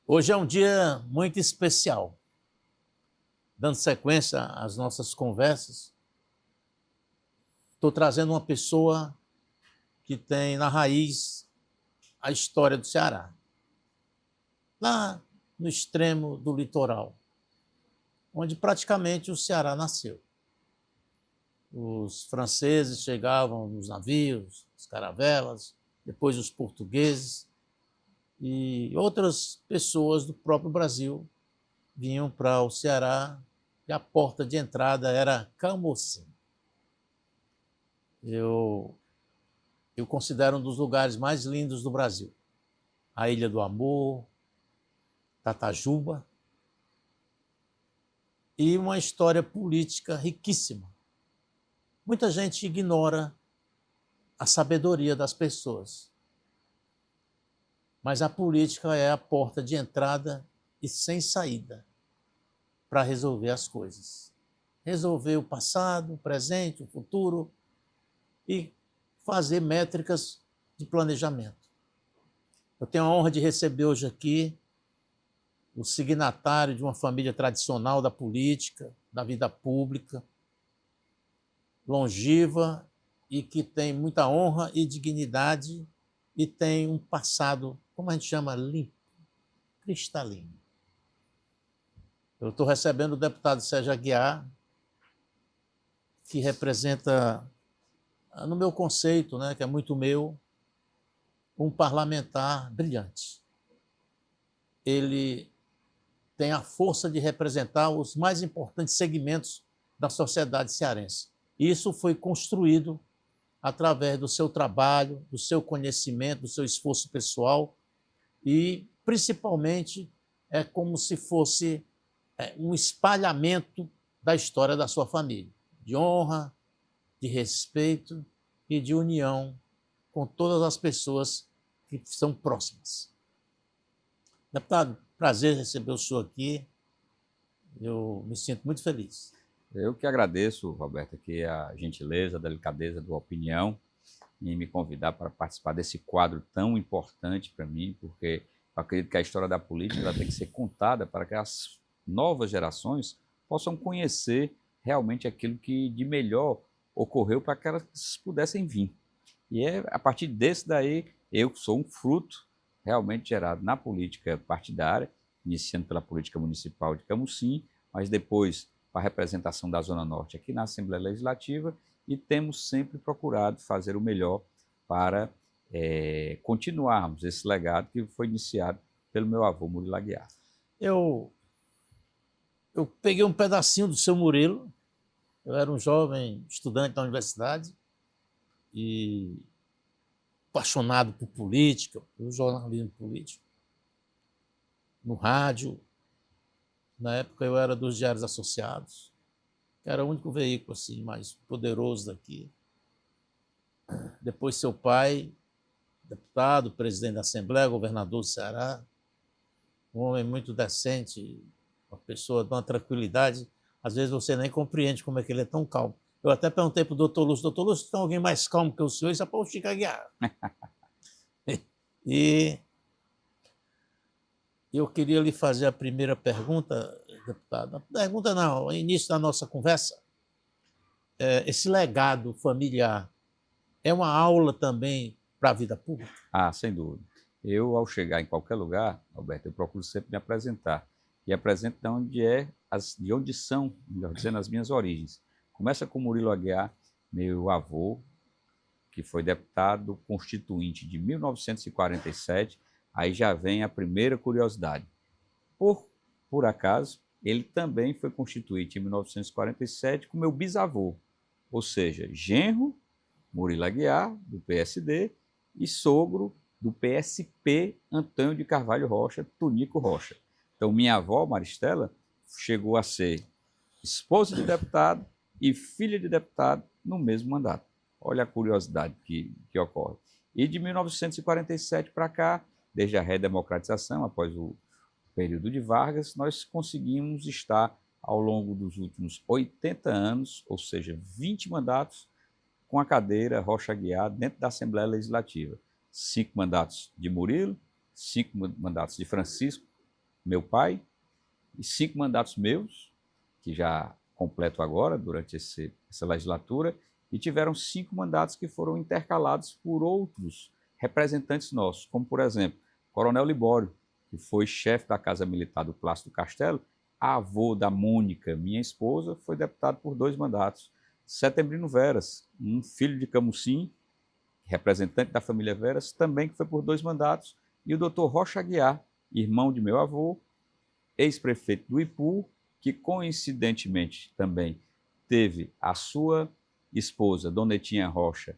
Hoje é um dia muito especial. Dando sequência às nossas conversas, estou trazendo uma pessoa que tem na raiz a história do Ceará, lá no extremo do litoral, onde praticamente o Ceará nasceu. Os franceses chegavam nos navios, as caravelas, depois os portugueses e outras pessoas do próprio Brasil vinham para o Ceará e a porta de entrada era Camocim. Eu considero um dos lugares mais lindos do Brasil. A Ilha do Amor, Tatajuba, e uma história política riquíssima. Muita gente ignora a sabedoria das pessoas, mas a política é a porta de entrada e sem saída para resolver as coisas. Resolver o passado, o presente, o futuro e fazer métricas de planejamento. Eu tenho a honra de receber hoje aqui o signatário de uma família tradicional da política, da vida pública, longeva e que tem muita honra e dignidade e tem um passado, como a gente chama, limpo, cristalino. Eu estou recebendo o deputado Sérgio Aguiar, que representa, no meu conceito, né, que é muito meu, um parlamentar brilhante. Ele tem a força de representar os mais importantes segmentos da sociedade cearense. Isso foi construído através do seu trabalho, do seu conhecimento, do seu esforço pessoal e, principalmente, é como se fosse um espalhamento da história da sua família, de honra, de respeito e de união com todas as pessoas que são próximas. Deputado, prazer receber o senhor aqui. Eu me sinto muito feliz. Eu que agradeço, Roberto, aqui a gentileza, a delicadeza da opinião em me convidar para participar desse quadro tão importante para mim, porque eu acredito que a história da política ela tem que ser contada para que as novas gerações possam conhecer realmente aquilo que de melhor ocorreu para que elas pudessem vir. E é a partir desse daí, eu sou um fruto realmente gerado na política partidária, iniciando pela política municipal de Camocim, mas depois para a representação da Zona Norte aqui na Assembleia Legislativa, e temos sempre procurado fazer o melhor para continuarmos esse legado que foi iniciado pelo meu avô Murilo Aguiar. Eu peguei um pedacinho do seu Murilo. Eu era um jovem estudante da universidade e apaixonado por política, pelo jornalismo político, no rádio. Na época eu era dos Diários Associados, que era o único veículo assim, mais poderoso daqui. Depois seu pai, deputado, presidente da Assembleia, governador do Ceará, um homem muito decente, uma pessoa de uma tranquilidade. Às vezes você nem compreende como é que ele é tão calmo. Eu até perguntei para o doutor Lúcio, tem alguém mais calmo que o senhor? Isso é para o Chico Aguiar. E eu queria lhe fazer a primeira pergunta, deputado. A pergunta não, no início da nossa conversa. Esse legado familiar é uma aula também para a vida pública? Ah, sem dúvida. Eu, ao chegar em qualquer lugar, Alberto, eu procuro sempre me apresentar. E apresento de onde são, melhor dizendo, as minhas origens. Começa com Murilo Aguiar, meu avô, que foi deputado constituinte de 1947, aí já vem a primeira curiosidade. Por acaso, ele também foi constituinte em 1947 com meu bisavô, ou seja, genro, Murilo Aguiar, do PSD, e sogro do PSP, Antônio de Carvalho Rocha, Tunico Rocha. Então, minha avó, Maristela, chegou a ser esposa de deputado e filha de deputado no mesmo mandato. Olha a curiosidade que ocorre. E de 1947 para cá, desde a redemocratização, após o período de Vargas, nós conseguimos estar ao longo dos últimos 80 anos, ou seja, 20 mandatos, com a cadeira Rocha Aguiar dentro da Assembleia Legislativa. 5 mandatos de Murilo, 5 mandatos de Francisco, meu pai, e 5 mandatos meus, que já completo agora, durante essa legislatura, e tiveram 5 mandatos que foram intercalados por outros representantes nossos, como, por exemplo, Coronel Libório, que foi chefe da Casa Militar do Plácido Castelo, avô da Mônica, minha esposa, foi deputado por 2 mandatos. Setembrino Veras, um filho de Camusim, representante da família Veras, também que foi por 2 mandatos, e o doutor Rocha Aguiar, irmão de meu avô, ex-prefeito do Ipu, que coincidentemente também teve a sua esposa, Dona Etinha Rocha,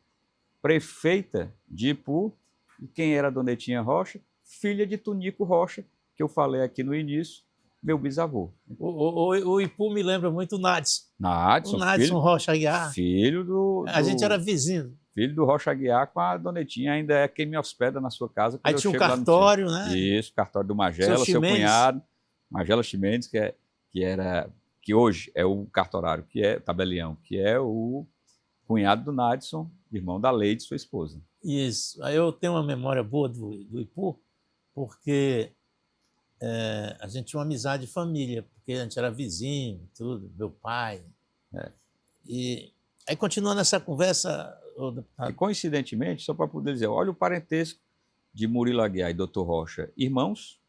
prefeita de Ipu. E quem era Dona Etinha Rocha? Filha de Tunico Rocha, que eu falei aqui no início, meu bisavô. O Ipu me lembra muito o Nadson. Nadson, O Nadson Rocha Aguiar. Filho A gente era vizinho. Filho do Rocha Aguiar com a Dona Etinha, ainda é quem me hospeda na sua casa. Aí tinha um cartório, né? Isso, cartório do Magela, seu cunhado, Magela Ximenez, que hoje é o cartorário, que é tabelião, que é o cunhado do Nadson, irmão da Leide, sua esposa. Isso. Aí eu tenho uma memória boa do Ipu, porque a gente tinha uma amizade de família, porque a gente era vizinho, tudo, meu pai. E aí, continuando essa conversa... E, coincidentemente, só para poder dizer, olha o parentesco de Murilo Aguiar e Dr. Rocha, irmãos,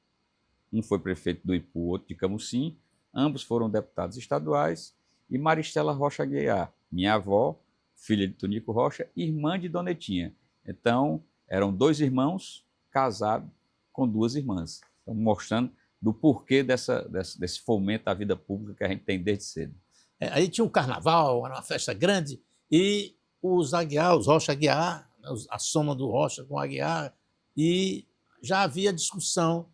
um foi prefeito do Ipu, outro de Camusim, ambos foram deputados estaduais, e Maristela Rocha Aguiar, minha avó, filha de Tunico Rocha, irmã de Dona Etinha. Então, eram 2 irmãos casados com 2 irmãs. Então, mostrando do porquê desse fomento à vida pública que a gente tem desde cedo. Aí tinha um carnaval, era uma festa grande, e os Aguiar, os Rocha Aguiar, a soma do Rocha com o Aguiar, e já havia discussão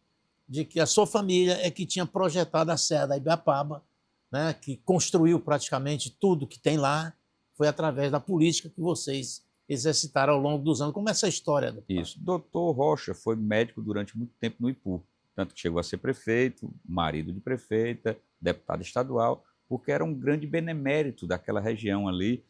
de que a sua família é que tinha projetado a Serra da Ibiapaba, né, que construiu praticamente tudo que tem lá, foi através da política que vocês exercitaram ao longo dos anos. Como é essa história? Isso. Doutor Rocha foi médico durante muito tempo no Ipu, tanto que chegou a ser prefeito, marido de prefeita, deputado estadual, porque era um grande benemérito daquela região ali,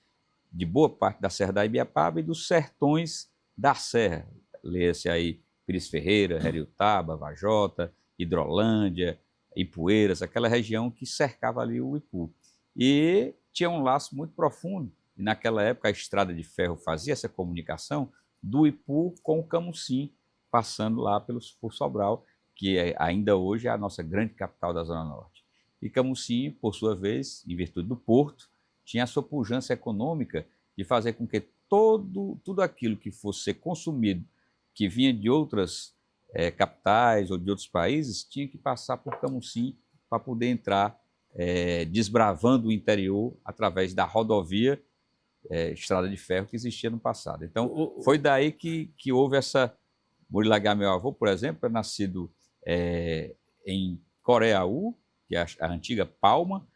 de boa parte da Serra da Ibiapaba e dos sertões da Serra. Lê-se aí Pires Ferreira, Heriotaba, Vajota, Hidrolândia, Ipueiras, aquela região que cercava ali o Ipu. E tinha um laço muito profundo, e naquela época a estrada de ferro fazia essa comunicação do Ipu com o Camusim, passando lá por Sobral, que ainda hoje é a nossa grande capital da Zona Norte. E Camusim, por sua vez, em virtude do porto, tinha a sua pujança econômica de fazer com que tudo aquilo que fosse ser consumido, que vinha de outras capitais ou de outros países, tinha que passar por Camusim para poder entrar desbravando o interior através da rodovia, estrada de ferro que existia no passado. Então, foi daí que houve essa... Murilo Aguiar, meu avô, por exemplo, é nascido em Coreaú, que é a antiga Palma,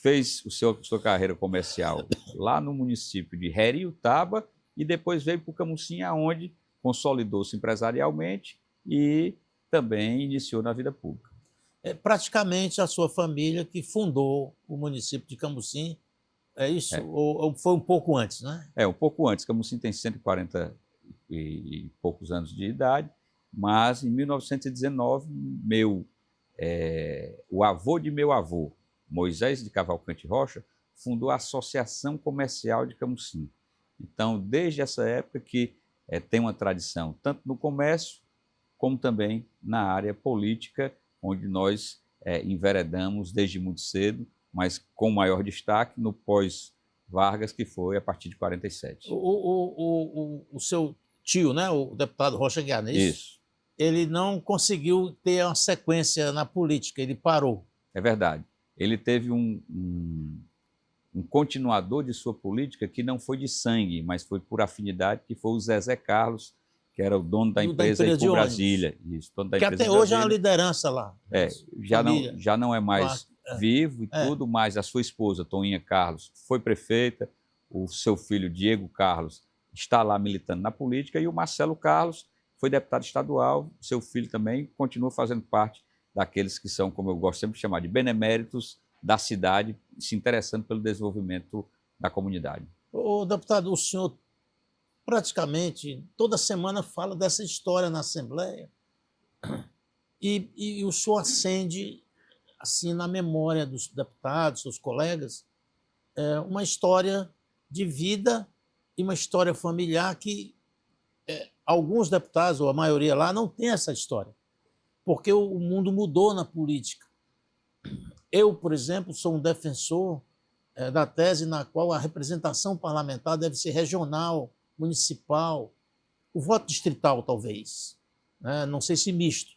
fez sua carreira comercial lá no município de Heriotaba e depois veio para o Camusim, onde consolidou-se empresarialmente e também iniciou na vida pública. É praticamente a sua família que fundou o município de Camusim, é isso? Ou foi um pouco antes, né? Um pouco antes. Camusim tem 140 e poucos anos de idade, mas em 1919, o avô de meu avô, Moisés de Cavalcante Rocha, fundou a Associação Comercial de Camusim. Então, desde essa época que tem uma tradição, tanto no comércio, como também na área política, onde nós enveredamos desde muito cedo, mas com maior destaque no pós-Vargas, que foi a partir de 47. O seu tio, né, o deputado Rocha Aguiar, não é isso? Isso. Ele não conseguiu ter uma sequência na política, ele parou. É verdade. Ele teve um continuador de sua política que não foi de sangue, mas foi por afinidade, que foi o Zezé Carlos, que era o dono da empresa Ipu Brasília. Isso, dono da que empresa até hoje é uma liderança lá. Já não é mais vivo e tudo, mas a sua esposa, Toninha Carlos, foi prefeita, o seu filho, Diego Carlos, está lá militando na política, e o Marcelo Carlos foi deputado estadual, seu filho também continua fazendo parte daqueles que são, como eu gosto sempre de chamar, de beneméritos da cidade, se interessando pelo desenvolvimento da comunidade. Deputado, o senhor praticamente toda semana fala dessa história na Assembleia e o senhor acende assim na memória dos deputados, seus colegas, uma história de vida e uma história familiar que alguns deputados, ou a maioria lá, não tem essa história, porque o mundo mudou na política. Eu, por exemplo, sou um defensor da tese na qual a representação parlamentar deve ser regional, municipal, o voto distrital, talvez, né? Não sei se misto.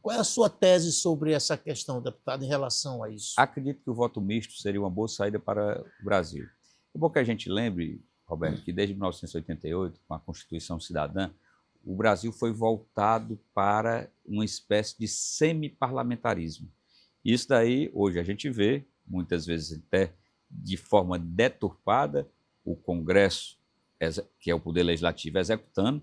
Qual é a sua tese sobre essa questão, deputado, em relação a isso? Acredito que o voto misto seria uma boa saída para o Brasil. É bom que a gente lembre, Roberto, que desde 1988, com a Constituição Cidadã, o Brasil foi voltado para uma espécie de semi-parlamentarismo. Isso daí, hoje, a gente vê, muitas vezes até de forma deturpada, o Congresso, que é o Poder Legislativo, executando,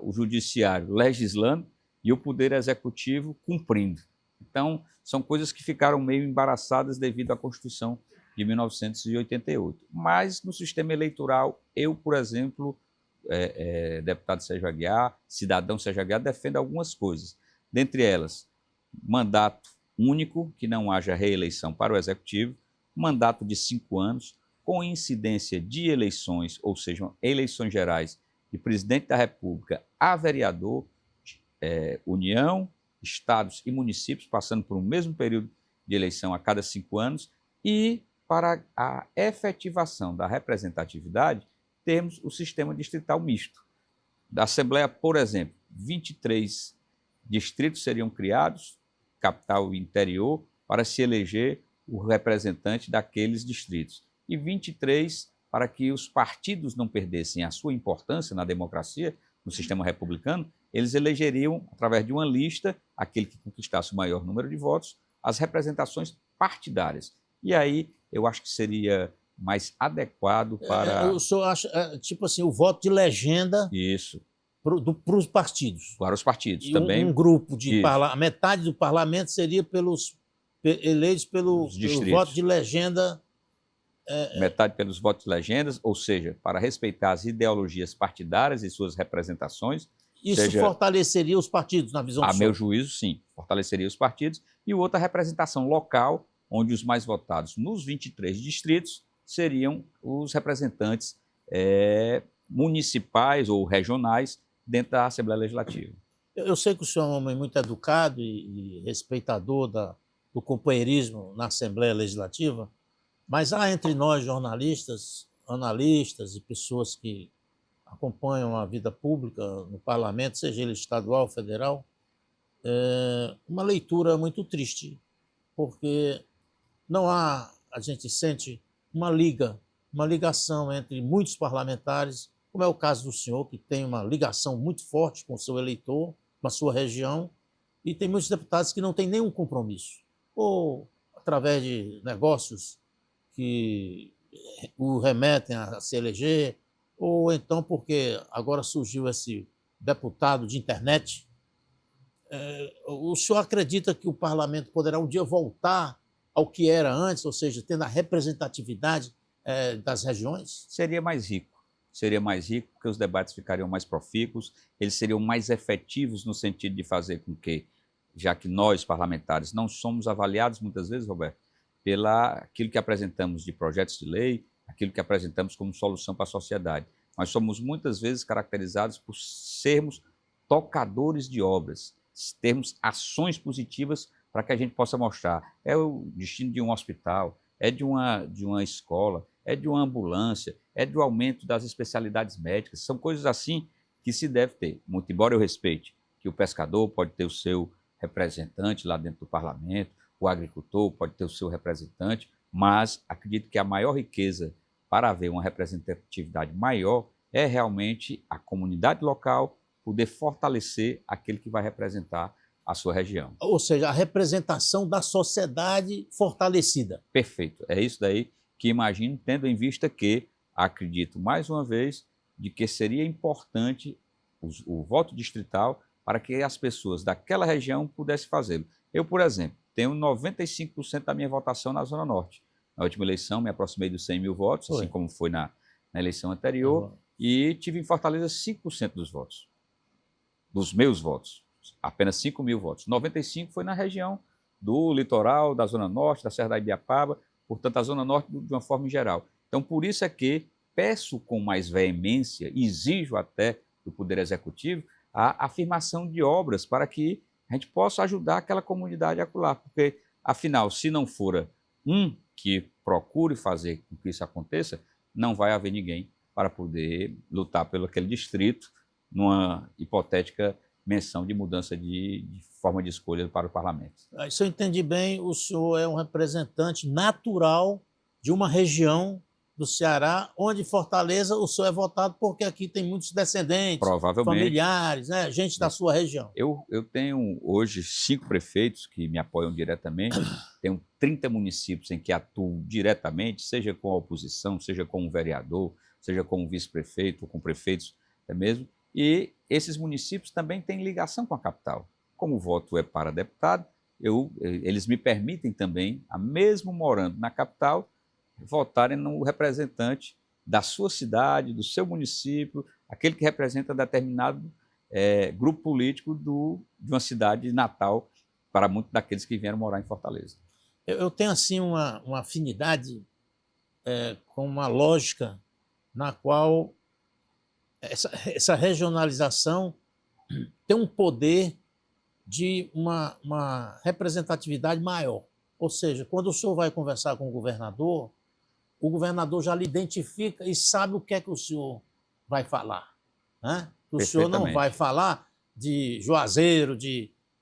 o Judiciário legislando e o Poder Executivo cumprindo. Então, são coisas que ficaram meio embaraçadas devido à Constituição de 1988. Mas, no sistema eleitoral, eu, por exemplo, deputado Sérgio Aguiar, cidadão Sérgio Aguiar, defendo algumas coisas. Dentre elas, mandato único, que não haja reeleição para o Executivo, mandato de 5 anos, com incidência de eleições, ou seja, eleições gerais de presidente da República a vereador, União, estados e municípios, passando por um mesmo período de eleição a cada 5 anos, e para a efetivação da representatividade, temos o sistema distrital misto. Da Assembleia, por exemplo, 23 distritos seriam criados, capital e interior, para se eleger o representante daqueles distritos. E 23 para que os partidos não perdessem a sua importância na democracia, no sistema republicano, eles elegeriam, através de uma lista, aquele que conquistasse o maior número de votos, as representações partidárias. E aí eu acho que seria mais adequado para... O senhor acha, tipo assim, o voto de legenda... Isso. Para os partidos. Para os partidos e também. Um grupo de metade do parlamento seria eleitos pelo voto de legenda. Metade pelos votos de legendas, ou seja, para respeitar as ideologias partidárias e suas representações. Isso fortaleceria os partidos, na visão do senhor? A meu juízo, sim, fortaleceria os partidos. E outra representação local, onde os mais votados nos 23 distritos seriam os representantes municipais ou regionais dentro da Assembleia Legislativa. Eu sei que o senhor é um homem muito educado e respeitador do companheirismo na Assembleia Legislativa, mas há entre nós, jornalistas, analistas e pessoas que acompanham a vida pública no parlamento, seja ele estadual ou federal, uma leitura muito triste, porque não há, a gente sente, uma ligação entre muitos parlamentares, como é o caso do senhor, que tem uma ligação muito forte com o seu eleitor, com a sua região, e tem muitos deputados que não têm nenhum compromisso, ou através de negócios que o remetem a se eleger, ou então porque agora surgiu esse deputado de internet. O senhor acredita que o parlamento poderá um dia voltar ao que era antes, ou seja, tendo a representatividade das regiões? Seria mais rico porque os debates ficariam mais profícuos, eles seriam mais efetivos no sentido de fazer com que, já que nós, parlamentares, não somos avaliados muitas vezes, Roberto, aquilo que apresentamos de projetos de lei, aquilo que apresentamos como solução para a sociedade. Nós somos muitas vezes caracterizados por sermos tocadores de obras, termos ações positivas para que a gente possa mostrar. É o destino de um hospital, é de uma escola, é de uma ambulância, é do aumento das especialidades médicas. São coisas assim que se deve ter. Muito embora eu respeite que o pescador pode ter o seu representante lá dentro do parlamento, o agricultor pode ter o seu representante, mas acredito que a maior riqueza para haver uma representatividade maior é realmente a comunidade local poder fortalecer aquele que vai representar a sua região. Ou seja, a representação da sociedade fortalecida. Perfeito. É isso daí que imagino, tendo em vista que, acredito mais uma vez, de que seria importante o voto distrital para que as pessoas daquela região pudessem fazê-lo. Eu, por exemplo, tenho 95% da minha votação na Zona Norte. Na última eleição, me aproximei dos 100 mil votos, assim como foi na eleição anterior. e tive em Fortaleza 5% dos votos, dos meus votos, apenas 5.000 votos. 95 foi na região do litoral, da Zona Norte, da Serra da Ibiapaba, portanto, a Zona Norte de uma forma geral. Então, por isso é que peço com mais veemência, exijo até do Poder Executivo, a afirmação de obras para que a gente possa ajudar aquela comunidade acolá, porque, afinal, se não for um que procure fazer com que isso aconteça, não vai haver ninguém para poder lutar pelo aquele distrito numa hipotética menção de mudança de forma de escolha para o parlamento. Se eu entendi bem, o senhor é um representante natural de uma região do Ceará, onde Fortaleza o senhor é votado porque aqui tem muitos descendentes, Provavelmente, familiares, né? Gente da sua região. Eu tenho hoje 5 prefeitos que me apoiam diretamente, tenho 30 municípios em que atuo diretamente, seja com a oposição, seja como vereador, seja como vice-prefeito, ou com prefeitos até mesmo, e esses municípios também têm ligação com a capital. Como o voto é para deputado, eles me permitem também, mesmo morando na capital, votarem no representante da sua cidade, do seu município, aquele que representa determinado grupo político de uma cidade natal para muitos daqueles que vieram morar em Fortaleza. Eu tenho assim uma afinidade com uma lógica na qual essa regionalização tem um poder de uma representatividade maior. Ou seja, quando o senhor vai conversar com o governador já lhe identifica e sabe o que é que o senhor vai falar. Né? O senhor não vai falar de Juazeiro,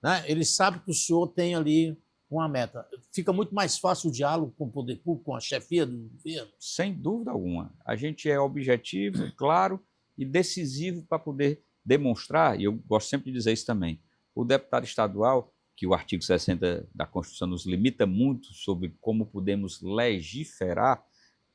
né? Ele sabe que o senhor tem ali uma meta. Fica muito mais fácil o diálogo com o poder público, com a chefia do governo? Sem dúvida alguma. A gente é objetivo, claro e decisivo para poder demonstrar, e eu gosto sempre de dizer isso também, o deputado estadual, que o artigo 60 da Constituição nos limita muito sobre como podemos legiferar,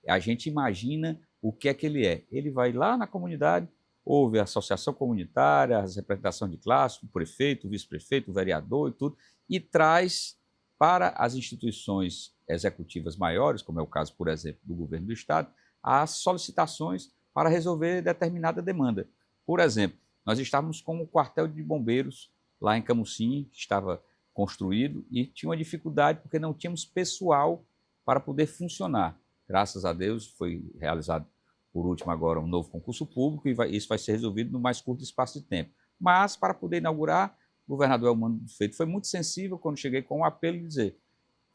a gente imagina o que é que ele é. Ele vai lá na comunidade, ouve a associação comunitária, as representações de classe, o prefeito, o vice-prefeito, o vereador e tudo, e traz para as instituições executivas maiores, como é o caso, por exemplo, do governo do Estado, as solicitações para resolver determinada demanda. Por exemplo, nós estávamos com o quartel de bombeiros lá em Camusim, que estava construído, e tinha uma dificuldade porque não tínhamos pessoal para poder funcionar. Graças a Deus foi realizado, por último agora, um novo concurso público e isso vai ser resolvido no mais curto espaço de tempo. Mas, para poder inaugurar, o governador Elmano de Freitas foi muito sensível quando cheguei com um apelo de dizer: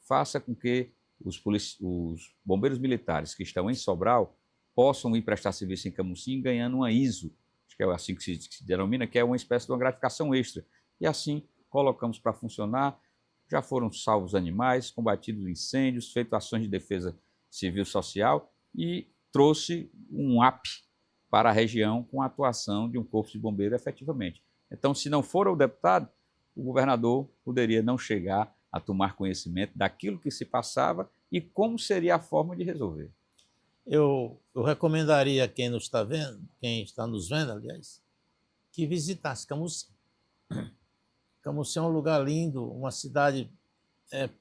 faça com que os bombeiros militares que estão em Sobral possam ir prestar serviço em Camusim ganhando uma ISO, acho que é assim que se denomina, que é uma espécie de uma gratificação extra. E assim colocamos para funcionar, já foram salvos animais, combatidos incêndios, feito ações de defesa civil social e trouxe um up para a região com a atuação de um corpo de bombeiro efetivamente. Então, se não for o deputado, o governador poderia não chegar a tomar conhecimento daquilo que se passava e como seria a forma de resolver. Eu recomendaria a quem está nos vendo, aliás, que visitasse Camusim. Camusim é um lugar lindo, uma cidade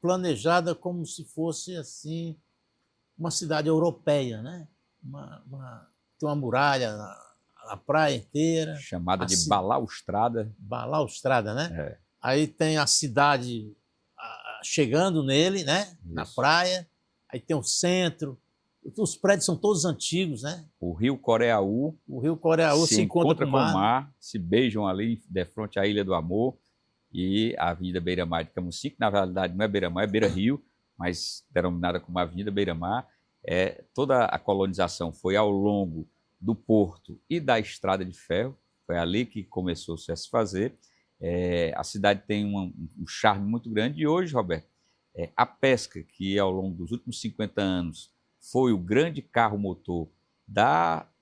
planejada como se fosse assim uma cidade europeia, né? Tem uma muralha na praia inteira. Chamada de balaustrada. Balaustrada, né? Aí tem a cidade chegando nele, né? Isso. Na praia. Aí tem o centro. Os prédios são todos antigos, né? O rio Coreaú. O rio Coreaú se encontra com o mar. Se beijam ali de frente à Ilha do Amor e a Avenida Beira-Mar de Camusim, que na verdade não é Beira-Mar, é Beira-Rio, mas denominada como Avenida Beira-Mar. Toda a colonização foi ao longo do porto e da estrada de ferro, foi ali que começou-se a se fazer. A cidade tem um charme muito grande e hoje, Roberto, a pesca, que ao longo dos últimos 50 anos foi o grande carro motor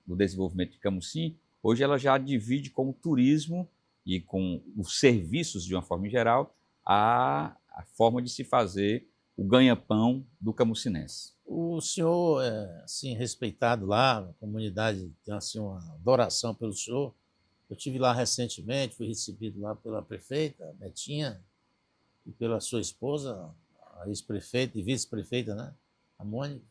do desenvolvimento de Camusim, hoje ela já divide com o turismo e com os serviços, de uma forma geral, a forma de se fazer o ganha-pão do camucinense. O senhor é assim, respeitado lá, a comunidade tem assim, uma adoração pelo senhor. Eu estive lá recentemente, fui recebido lá pela prefeita, Betinha, e pela sua esposa, a ex-prefeita e vice-prefeita, né? A Mônica.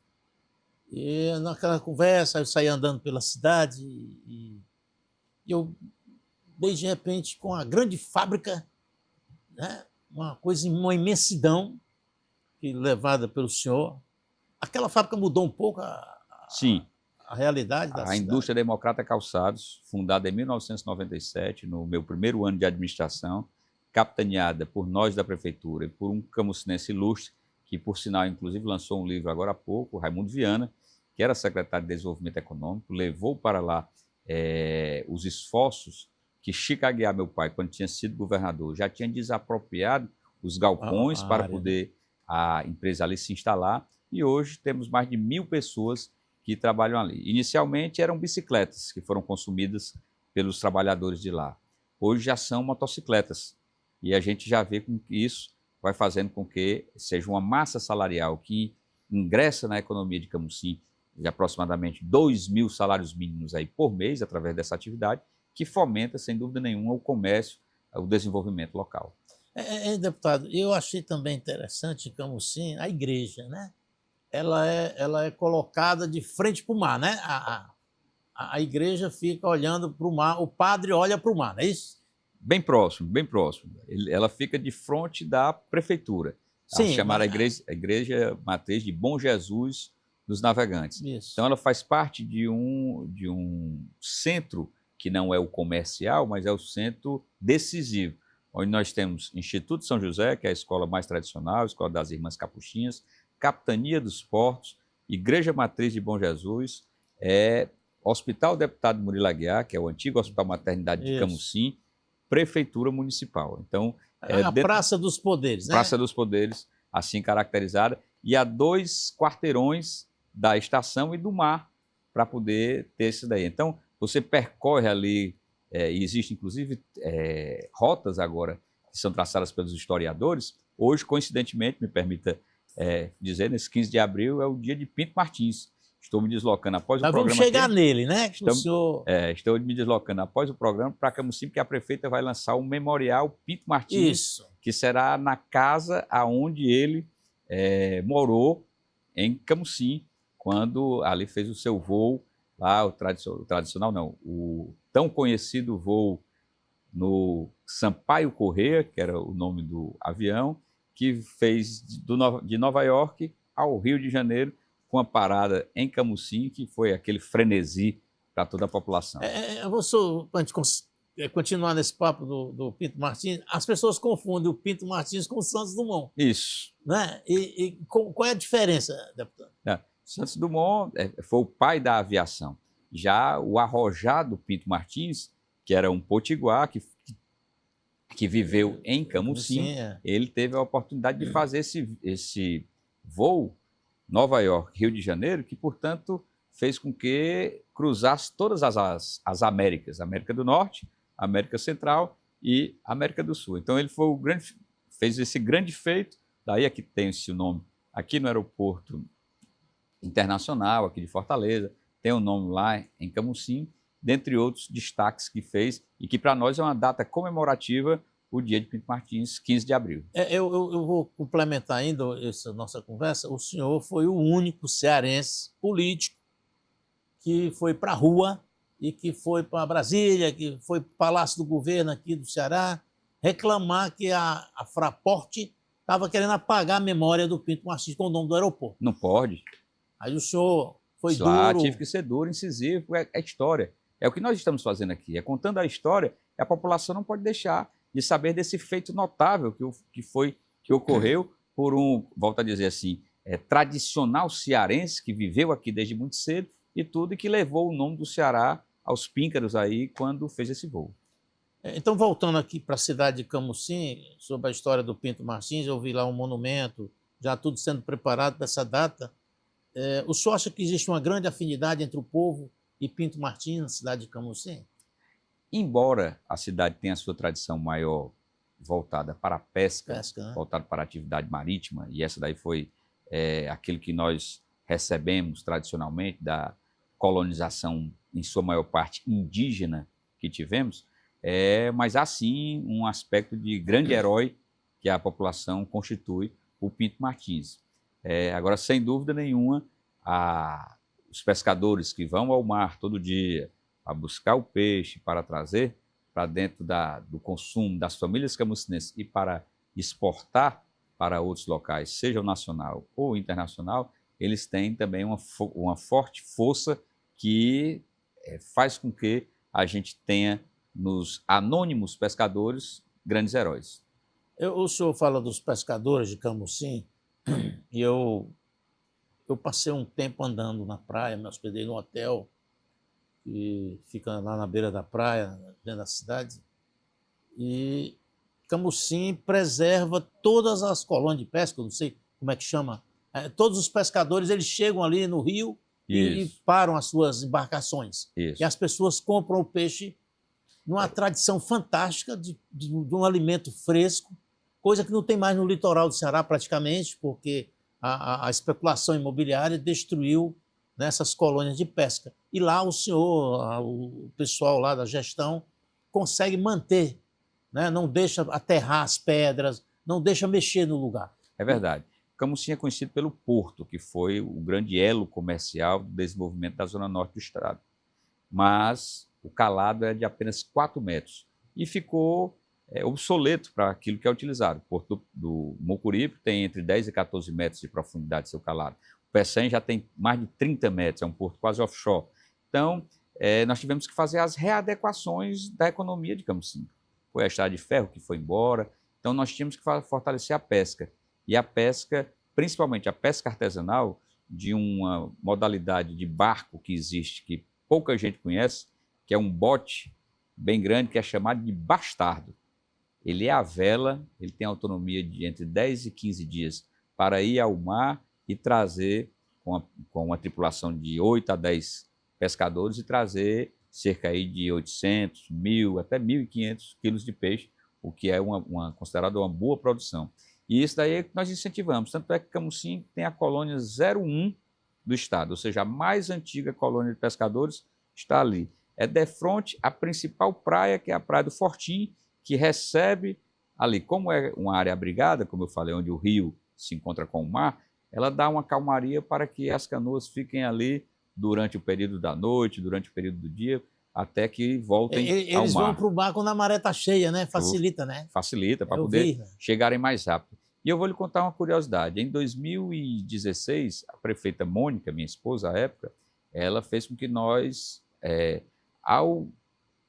E naquela conversa, eu saí andando pela cidade e eu dei de repente com a grande fábrica, né, uma coisa, uma imensidão que levada pelo senhor. Aquela fábrica mudou um pouco Sim, a realidade da a cidade. Indústria Democrata Calçados, fundada em 1997, no meu primeiro ano de administração, capitaneada por nós da prefeitura e por um camucinense ilustre, que por sinal inclusive lançou um livro agora há pouco, Raimundo Viana, que era secretário de Desenvolvimento Econômico, levou para lá os esforços que Chico Aguiar, meu pai, quando tinha sido governador, já tinha desapropriado os galpões A para área, poder a empresa ali se instalar, e hoje temos mais de 1.000 pessoas que trabalham ali. Inicialmente eram bicicletas que foram consumidas pelos trabalhadores de lá. Hoje já são motocicletas, e a gente já vê que isso vai fazendo com que seja uma massa salarial que ingressa na economia de Camusim de aproximadamente 2.000 salários mínimos aí por mês, através dessa atividade, que fomenta, sem dúvida nenhuma, o comércio, o desenvolvimento local. Deputado, eu achei também interessante em Camusim a igreja, né? Ela é colocada de frente para o mar, né? A igreja fica olhando para o mar, o padre olha para o mar, não é isso? Bem próximo, bem próximo. Ela fica de frente da prefeitura, a Sim, chamada igreja matriz de Bom Jesus dos Navegantes. isso. Então ela faz parte de um centro que não é o comercial, mas é o centro decisivo, onde nós temos Instituto São José, que é a escola mais tradicional, a escola das Irmãs Capuchinhas, Capitania dos Portos, Igreja Matriz de Bom Jesus, Hospital Deputado Murilo Aguiar, que é o antigo Hospital Maternidade de Camusim, Prefeitura Municipal. Então, a Praça dos Poderes, né? Praça dos Poderes, assim caracterizada, e há 2 quarteirões da estação e do mar para poder ter isso daí. Então, você percorre ali, e existe inclusive rotas agora que são traçadas pelos historiadores. Hoje, coincidentemente, me permita dizer, nesse 15 de abril é o dia de Pinto Martins. Estou me deslocando após o programa. Vamos chegar nele, né? Estou me deslocando após o programa para Camusim, porque a prefeita vai lançar um memorial Pinto Martins, que será na casa aonde ele morou, em Camusim, quando ali fez o seu voo, lá o tradicional não, o tão conhecido voo no Sampaio Corrêa, que era o nome do avião, que fez de Nova York ao Rio de Janeiro, com a parada em Camusim, que foi aquele frenesi para toda a população. Para a gente continuar nesse papo do Pinto Martins, as pessoas confundem o Pinto Martins com o Santos Dumont. Isso. Né? Qual é a diferença, deputado? Santos Dumont foi o pai da aviação. Já o arrojado Pinto Martins, que era um potiguar que viveu em Camusim, ele teve a oportunidade de fazer esse voo Nova York, Rio de Janeiro, que, portanto, fez com que cruzasse todas as Américas, América do Norte, América Central e América do Sul. Então, ele fez esse grande feito, daí aqui tem esse nome, aqui no aeroporto internacional, aqui de Fortaleza, tem o nome lá em Camusim, dentre outros destaques que fez, e que para nós é uma data comemorativa, o dia de Pinto Martins, 15 de abril. Eu vou complementar ainda essa nossa conversa. O senhor foi o único cearense político que foi para a rua e que foi para Brasília, que foi para o Palácio do Governo aqui do Ceará, reclamar que a Fraport estava querendo apagar a memória do Pinto Martins com o nome do aeroporto. Não pode. Aí o senhor foi duro. Tive que ser duro, incisivo, é história. É o que nós estamos fazendo aqui, é contando a história, e a população não pode deixar de saber desse feito notável que ocorreu por volto a dizer assim, tradicional cearense que viveu aqui desde muito cedo e tudo, e que levou o nome do Ceará aos píncaros aí quando fez esse voo. Então, voltando aqui para a cidade de Camusim, sobre a história do Pinto Martins, eu vi lá um monumento, já tudo sendo preparado para essa data. O senhor acha que existe uma grande afinidade entre o povo e Pinto Martins na cidade de Camusim? Embora a cidade tenha a sua tradição maior voltada para a pesca, né? Voltada para a atividade marítima, e essa daí foi aquilo que nós recebemos tradicionalmente da colonização, em sua maior parte indígena, que tivemos, mas há sim um aspecto de grande herói que a população constitui, o Pinto Martins. Agora, sem dúvida nenhuma, os pescadores que vão ao mar todo dia para buscar o peixe, para trazer para dentro do consumo das famílias camucinenses e para exportar para outros locais, seja o nacional ou internacional, eles têm também uma forte força que faz com que a gente tenha nos anônimos pescadores grandes heróis. O senhor fala dos pescadores de Camusim, e eu passei um tempo andando na praia, me hospedei num hotel que fica lá na beira da praia, dentro da cidade, e Camusim preserva todas as colônias de pesca, não sei como é que chama, todos os pescadores eles chegam ali no rio e param as suas embarcações. Isso. E as pessoas compram o peixe numa tradição fantástica de um alimento fresco, coisa que não tem mais no litoral do Ceará praticamente, porque a especulação imobiliária destruiu nessas colônias de pesca. E lá o pessoal lá da gestão consegue manter, né? Não deixa aterrar as pedras, não deixa mexer no lugar. É verdade. Camusim é conhecido pelo porto, que foi o grande elo comercial do desenvolvimento da zona norte do estado. Mas o calado é de apenas 4 metros e ficou obsoleto para aquilo que é utilizado. O porto do Mucuripe tem entre 10 e 14 metros de profundidade seu calado. O Pecém já tem mais de 30 metros, é um porto quase offshore. Então, nós tivemos que fazer as readequações da economia de Camusim. Foi a estrada de ferro que foi embora, então nós tínhamos que fortalecer a pesca. E a pesca, principalmente a pesca artesanal, de uma modalidade de barco que existe, que pouca gente conhece, que é um bote bem grande, que é chamado de bastardo. Ele é à vela, ele tem autonomia de entre 10 e 15 dias para ir ao mar e trazer, com uma tripulação de 8 a 10 pescadores, e trazer cerca aí de 800, 1.000, até 1.500 quilos de peixe, o que é considerado uma boa produção. E isso daí é que nós incentivamos. Tanto é que Camusim tem a colônia 01 do estado, ou seja, a mais antiga colônia de pescadores está ali. É defronte à principal praia, que é a Praia do Fortim, que recebe ali, como é uma área abrigada, como eu falei, onde o rio se encontra com o mar, ela dá uma calmaria para que as canoas fiquem ali durante o período da noite, durante o período do dia, até que voltem ao mar. Eles vão para o mar quando a maré está cheia, né? Facilita, né? Facilita, para poder chegarem mais rápido. E eu vou lhe contar uma curiosidade. Em 2016, a prefeita Mônica, minha esposa à época, ela fez com que nós, ao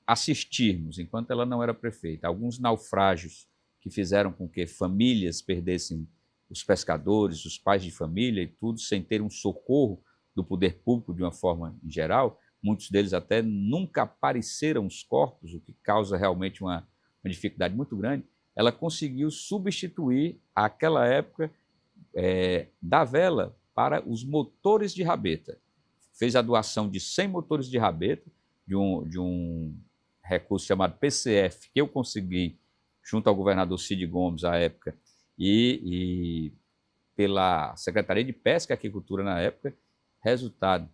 assistirmos, enquanto ela não era prefeita, alguns naufrágios que fizeram com que famílias perdessem os pescadores, os pais de família e tudo, sem ter um socorro do poder público de uma forma em geral. Muitos deles até nunca apareceram os corpos, o que causa realmente uma dificuldade muito grande. Ela conseguiu substituir, àquela época, da vela para os motores de rabeta. Fez a doação de 100 motores de rabeta, de um recurso chamado PCF, que eu consegui junto ao governador Cid Gomes à época, e pela Secretaria de Pesca e Aquicultura na época. Resultado,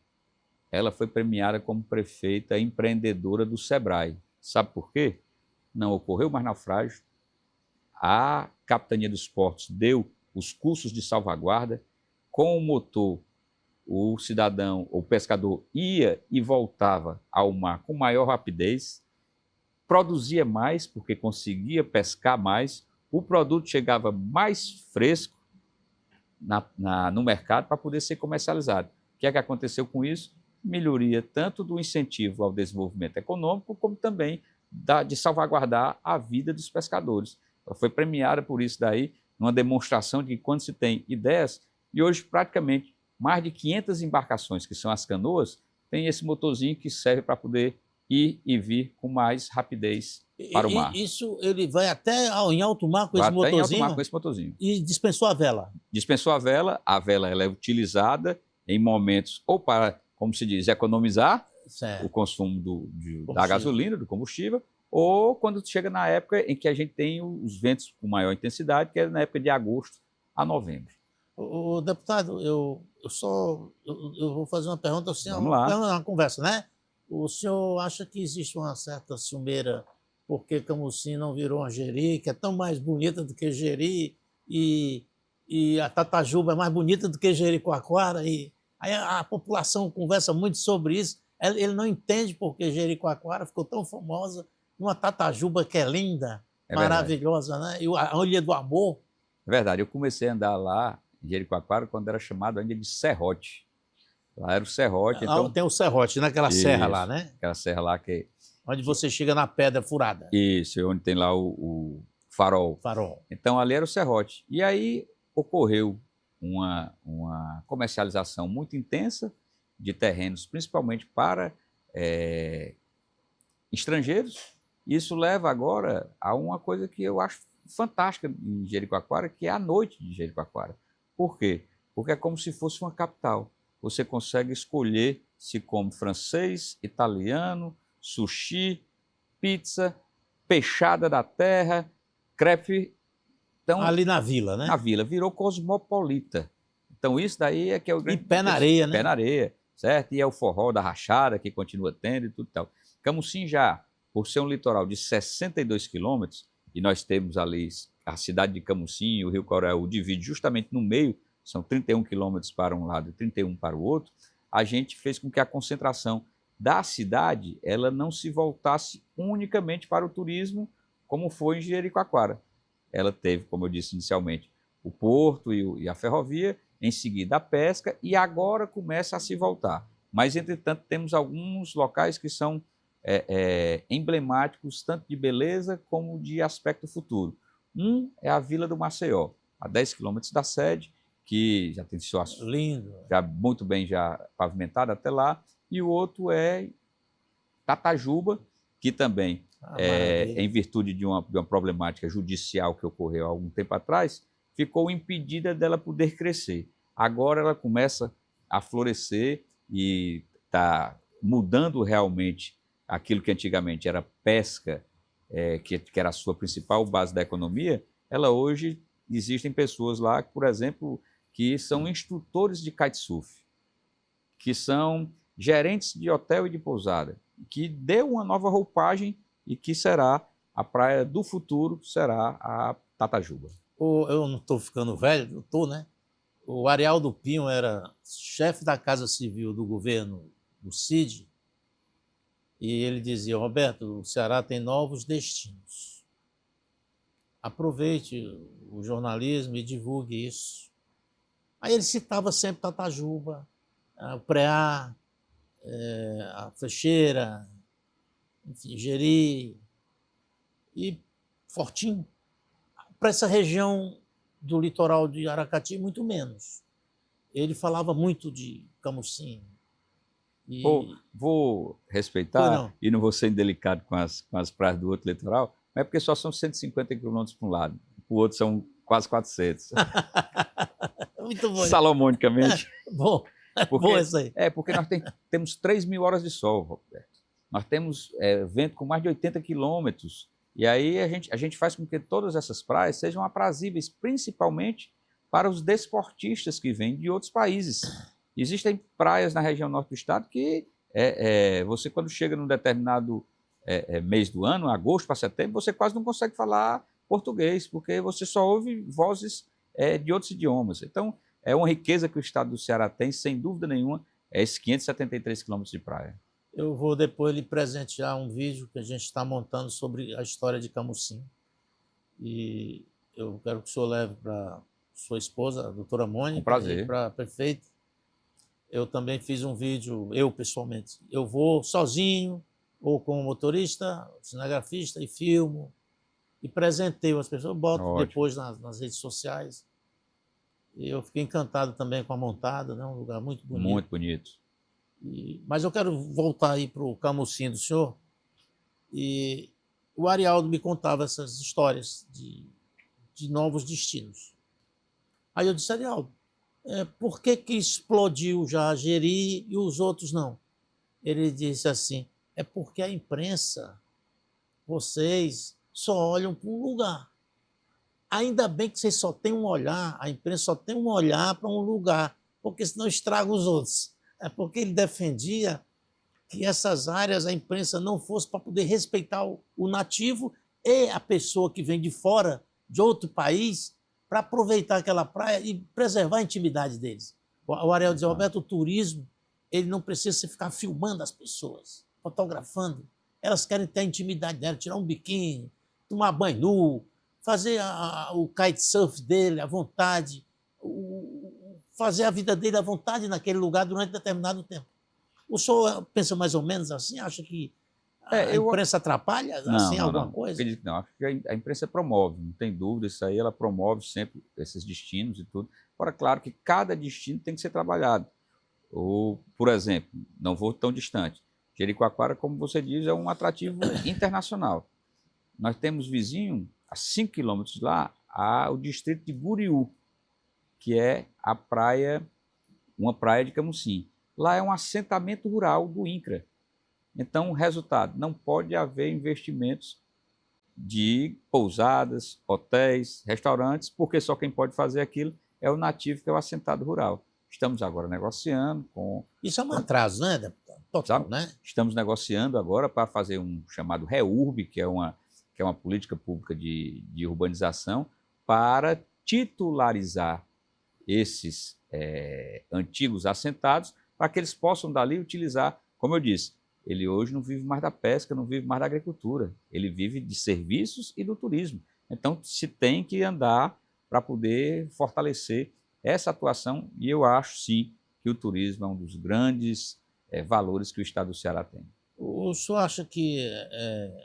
ela foi premiada como prefeita empreendedora do Sebrae. Sabe por quê? Não ocorreu mais naufrágio, a Capitania dos Portos deu os cursos de salvaguarda, com o motor o cidadão, o pescador, ia e voltava ao mar com maior rapidez, produzia mais porque conseguia pescar mais, o produto chegava mais fresco no mercado para poder ser comercializado. O que é que aconteceu com isso? Melhoria tanto do incentivo ao desenvolvimento econômico, como também de salvaguardar a vida dos pescadores. Ela foi premiada por isso daí, numa demonstração de que quando se tem ideias, e hoje praticamente mais de 500 embarcações, que são as canoas, tem esse motorzinho que serve para poder ir e vir com mais rapidez para o mar. Isso ele vai até em alto mar com esse motorzinho? Vai até em alto mar com esse motorzinho. E dispensou a vela? Dispensou a vela ela é utilizada em momentos ou para, como se diz, economizar o consumo da gasolina, do combustível, ou quando chega na época em que a gente tem os ventos com maior intensidade, que é na época de agosto a novembro. O deputado, eu vou fazer uma pergunta assim, Vamos lá. Uma conversa, né? O senhor acha que existe uma certa ciumeira porque Camusim não virou uma Jeri, que é tão mais bonita do que Jeri, e a Tatajuba é mais bonita do que Jericoacoara, e Aí a população conversa muito sobre isso. Ele não entende porque Jericoacoara ficou tão famosa, uma Tatajuba que é linda, É verdade. maravilhosa, né? E a Ilha do Amor. É verdade, eu comecei a andar lá em Jericoacoara quando era chamado ainda de Serrote. Lá era o Serrote, então... Tem o Serrote, naquela serra lá, Isso, né? aquela serra lá que... Onde você chega na pedra furada. Isso, onde tem lá o farol. Farol. Então ali era o Serrote. E aí ocorreu uma comercialização muito intensa de terrenos, principalmente para estrangeiros. Isso leva agora a uma coisa que eu acho fantástica em Jericoacoara, que é a noite de Jericoacoara. Por quê? Porque é como se fosse uma capital. Você consegue escolher se come francês, italiano, sushi, pizza, peixada da terra, crepe. Então, Ali na vila, né? a vila virou cosmopolita. Então isso daí é que é o grande... E pé na areia, né? Pé na areia, certo? E é o forró da Rachada que continua tendo e tudo e tal. Camusim já, por ser um litoral de 62 quilômetros, e nós temos ali a cidade de Camusim e o Rio Coraú divide justamente no meio, são 31 quilômetros para um lado e 31 para o outro, a gente fez com que a concentração da cidade ela não se voltasse unicamente para o turismo, como foi em Jericoacoara. Ela teve, como eu disse inicialmente, o porto e a ferrovia, em seguida a pesca, e agora começa a se voltar. Mas, entretanto, temos alguns locais que são emblemáticos, tanto de beleza como de aspecto futuro. Um é a Vila do Maceió, a 10 quilômetros da sede, que já tem sua... Lindo. Já muito bem já pavimentada até lá, e o outro é Tatajuba, que também, em virtude de uma problemática judicial que ocorreu há algum tempo atrás, ficou impedida dela poder crescer. Agora ela começa a florescer e está mudando realmente aquilo que antigamente era pesca, que era a sua principal base da economia. Ela hoje, existem pessoas lá, por exemplo, que são instrutores de kitesurf, que são gerentes de hotel e de pousada, que deu uma nova roupagem e que será a praia do futuro, será a Tatajuba. Eu não estou ficando velho, eu estou, né? O Arialdo Pinho era chefe da Casa Civil do governo do Cid, e ele dizia: Roberto, o Ceará tem novos destinos. Aproveite o jornalismo e divulgue isso. Aí ele citava sempre Tatajuba, o Preá, a Fecheira, enfim, Jeri e Fortim. Para essa região do litoral de Aracati, muito menos. Ele falava muito de Camusim. E... Vou respeitar e não vou ser indelicado com as praias do outro litoral, mas é porque só são 150 quilômetros para um lado, para o outro são quase 400. Muito bom. Salomonicamente. Bom, bom isso aí. Porque nós temos 3.000 horas de sol, Roberto. Nós temos vento com mais de 80 quilômetros. E aí a gente faz com que todas essas praias sejam aprazíveis, principalmente para os desportistas que vêm de outros países. Existem praias na região norte do estado que você, quando chega num determinado mês do ano, agosto para setembro, você quase não consegue falar português, porque você só ouve vozes de outros idiomas. Então, é uma riqueza que o estado do Ceará tem, sem dúvida nenhuma, é esses 573 quilômetros de praia. Eu vou depois lhe presentear um vídeo que a gente está montando sobre a história de Camusim. E eu quero que o senhor leve para sua esposa, a doutora Mônica, um prazer. E para a prefeita. Eu também fiz um vídeo, eu pessoalmente. Eu vou sozinho, ou com o motorista, cinegrafista, e filmo, e presenteio as pessoas. Eu boto depois nas redes sociais. E eu fiquei encantado também com a montada, né? Um lugar muito bonito. Muito bonito. Mas eu quero voltar aí para o Camusim do senhor. E o Arialdo me contava essas histórias de novos destinos. Aí eu disse: Arialdo, por que explodiu já Jeri e os outros não? Ele disse assim: é porque a imprensa, vocês só olham para um lugar. Ainda bem que vocês só têm um olhar, a imprensa só tem um olhar para um lugar, porque senão estraga os outros. É porque ele defendia que essas áreas a imprensa não fosse para poder respeitar o nativo e a pessoa que vem de fora, de outro país, para aproveitar aquela praia e preservar a intimidade deles. O Ariel dizia, Roberto, o turismo ele não precisa ficar filmando as pessoas, fotografando. Elas querem ter a intimidade dela, tirar um biquíni, tomar banho nu, fazer o kitesurf dele à vontade, fazer a vida dele à vontade naquele lugar durante determinado tempo. O senhor pensa mais ou menos assim? Acha que a imprensa atrapalha assim, alguma coisa? Não, acho que a imprensa promove, não tem dúvida, isso aí ela promove sempre esses destinos e tudo. Agora, claro que cada destino tem que ser trabalhado. Ou, por exemplo, não vou tão distante, Jericoacoara, como você diz, é um atrativo internacional. Nós temos vizinho, a 5 quilômetros de lá, o distrito de Guriú, que é uma praia de Camusim. Lá é um assentamento rural do INCRA. Então, resultado, não pode haver investimentos de pousadas, hotéis, restaurantes, porque só quem pode fazer aquilo é o nativo, que é o assentado rural. Estamos agora negociando com... Isso é um atraso, né, deputado? Total, né? Estamos negociando agora para fazer um chamado REURB, que é uma política pública de urbanização, para titularizar esses antigos assentados, para que eles possam dali utilizar, como eu disse, ele hoje não vive mais da pesca, não vive mais da agricultura, ele vive de serviços e do turismo. Então, se tem que andar para poder fortalecer essa atuação, e eu acho, sim, que o turismo é um dos grandes valores que o Estado do Ceará tem. O senhor acha que,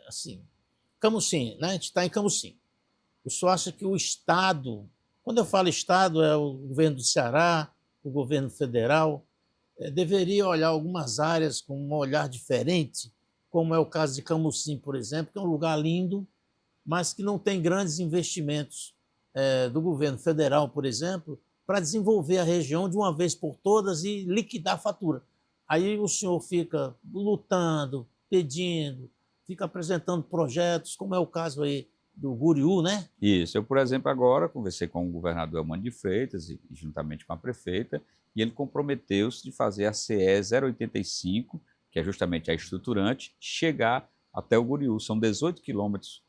assim, Camusim, né? A gente está em Camusim. O senhor acha que o Estado, quando eu falo Estado, é o governo do Ceará, o governo federal, deveria olhar algumas áreas com um olhar diferente, como é o caso de Camusim, por exemplo, que é um lugar lindo, mas que não tem grandes investimentos do governo federal, por exemplo, para desenvolver a região de uma vez por todas e liquidar a fatura. Aí o senhor fica lutando, pedindo, fica apresentando projetos, como é o caso aí do Guriú, né? Isso. Eu, por exemplo, agora conversei com o governador Elmano de Freitas, e juntamente com a prefeita, e ele comprometeu-se de fazer a CE 085, que é justamente a estruturante, chegar até o Guriú. São 18 quilômetros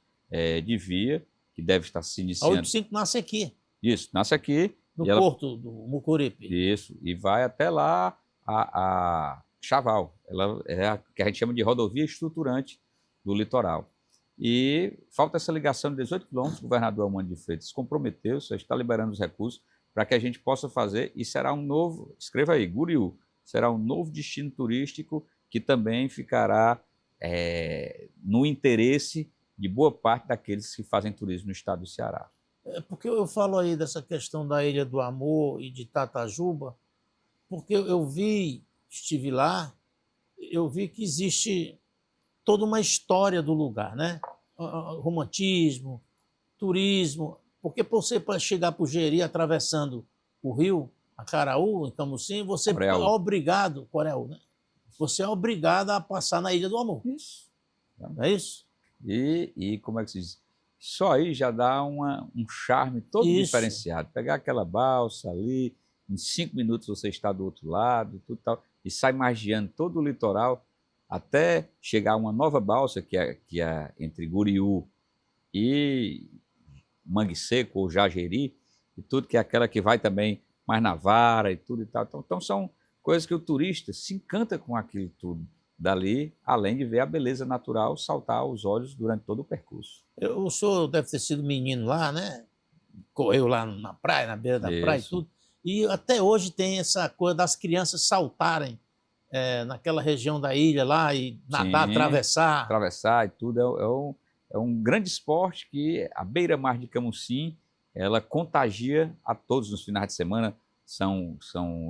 de via, que deve estar se iniciando. A 85 nasce aqui. Isso, nasce aqui. No porto do Mucuripe. Isso, e vai até lá a Chaval. Ela é a que a gente chama de rodovia estruturante do litoral. E falta essa ligação de 18 quilômetros. O governador Elmano de Freitas comprometeu-se, está liberando os recursos para que a gente possa fazer, e será um novo, escreva aí, Guriú, será um novo destino turístico que também ficará no interesse de boa parte daqueles que fazem turismo no estado do Ceará. Porque eu falo aí dessa questão da Ilha do Amor e de Tatajuba, porque eu estive lá, eu vi que existe toda uma história do lugar, né? Romantismo, turismo, porque você para chegar para o Jeri atravessando o rio, Acaraú, em Camusim, você é obrigado, Coreú, né? Você é obrigado a passar na Ilha do Amor. Isso. Não é isso? E como é que se diz? Só aí já dá um charme todo diferenciado. Pegar aquela balsa ali, em 5 minutos você está do outro lado, tudo tal, e sai magiando todo o litoral, até chegar a uma nova balsa, que é entre Guriú e Mangue Seco, ou Jageri, e tudo, que é aquela que vai também mais na vara e tudo e tal. Então são coisas que o turista se encanta com aquilo tudo dali, além de ver a beleza natural saltar aos olhos durante todo o percurso. O senhor deve ter sido menino lá, né? Correu lá na praia, na beira da praia e tudo. E até hoje tem essa coisa das crianças saltarem naquela região da ilha lá e nadar, atravessar. Atravessar e tudo. É um grande esporte que a beira-mar de Camusim, ela contagia a todos nos finais de semana. São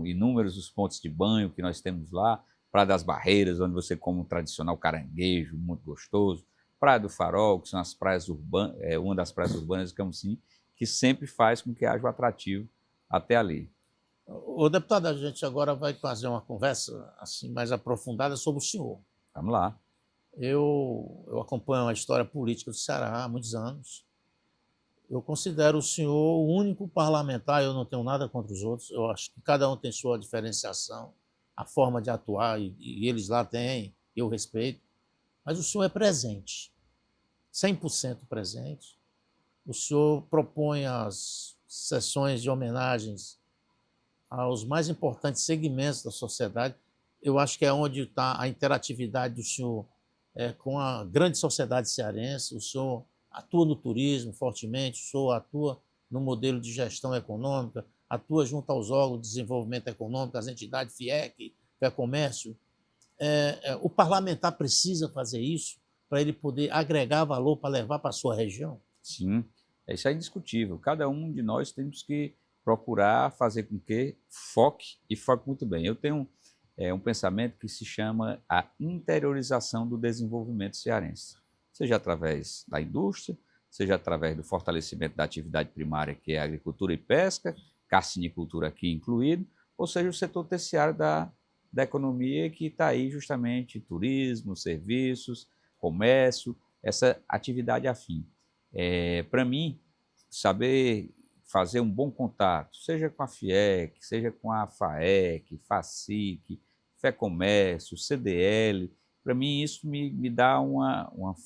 inúmeros os pontos de banho que nós temos lá. Praia das Barreiras, onde você come um tradicional caranguejo, muito gostoso. Praia do Farol, que são as praias urbanas, uma das praias urbanas de Camusim, que sempre faz com que haja um atrativo até ali. O deputado, a gente agora vai fazer uma conversa assim mais aprofundada sobre o senhor. Vamos lá. Eu acompanho a história política do Ceará há muitos anos. Eu considero o senhor o único parlamentar, eu não tenho nada contra os outros, eu acho que cada um tem sua diferenciação, a forma de atuar, e eles lá têm, eu respeito, mas o senhor é presente, 100% presente. O senhor propõe as sessões de homenagens aos mais importantes segmentos da sociedade. Eu acho que é onde está a interatividade do senhor com a grande sociedade cearense. O senhor atua no turismo fortemente, o senhor atua no modelo de gestão econômica, atua junto aos órgãos de desenvolvimento econômico, as entidades FIEC, FEComércio. O parlamentar precisa fazer isso para ele poder agregar valor para levar para a sua região? Sim, isso é indiscutível. Cada um de nós temos que procurar fazer com que foque muito bem. Eu tenho um pensamento que se chama a interiorização do desenvolvimento cearense, seja através da indústria, seja através do fortalecimento da atividade primária, que é a agricultura e pesca, carcinicultura aqui incluído, ou seja, o setor terciário da economia, que está aí justamente turismo, serviços, comércio, essa atividade afim. Para mim, saber fazer um bom contato, seja com a FIEC, seja com a FAEC, FACIC, FEComércio, CDL, para mim isso me dá uma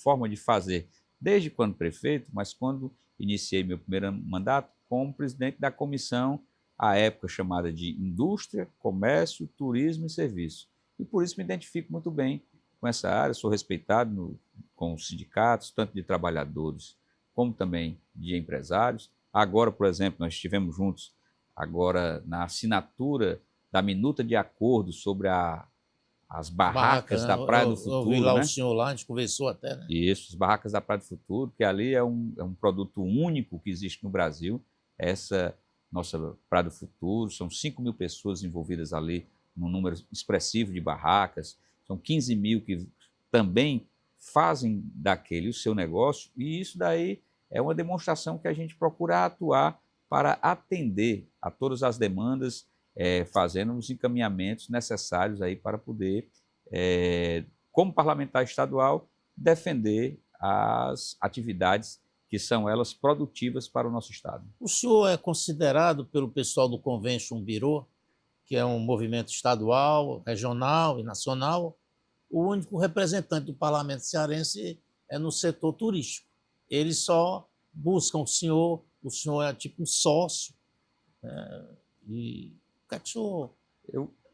forma de fazer, desde quando prefeito, mas quando iniciei meu primeiro mandato como presidente da comissão, à época chamada de Indústria, Comércio, Turismo e Serviço. E por isso me identifico muito bem com essa área, sou respeitado com os sindicatos, tanto de trabalhadores como também de empresários. Agora, por exemplo, nós estivemos juntos agora na assinatura da minuta de acordo sobre as barracas da Praia do Futuro. Eu vi lá, né? O senhor lá, a gente conversou até, né? Isso, as barracas da Praia do Futuro, que ali é um produto único que existe no Brasil. Essa nossa Praia do Futuro, são 5.000 pessoas envolvidas ali, num número expressivo de barracas, são 15.000 que também fazem daquele o seu negócio, e isso daí é uma demonstração que a gente procura atuar para atender a todas as demandas, fazendo os encaminhamentos necessários aí para poder, como parlamentar estadual, defender as atividades que são elas produtivas para o nosso Estado. O senhor é considerado pelo pessoal do Convention Bureau, que é um movimento estadual, regional e nacional, o único representante do parlamento cearense no setor turístico. Eles só buscam o senhor é tipo um sócio. E o que é que o senhor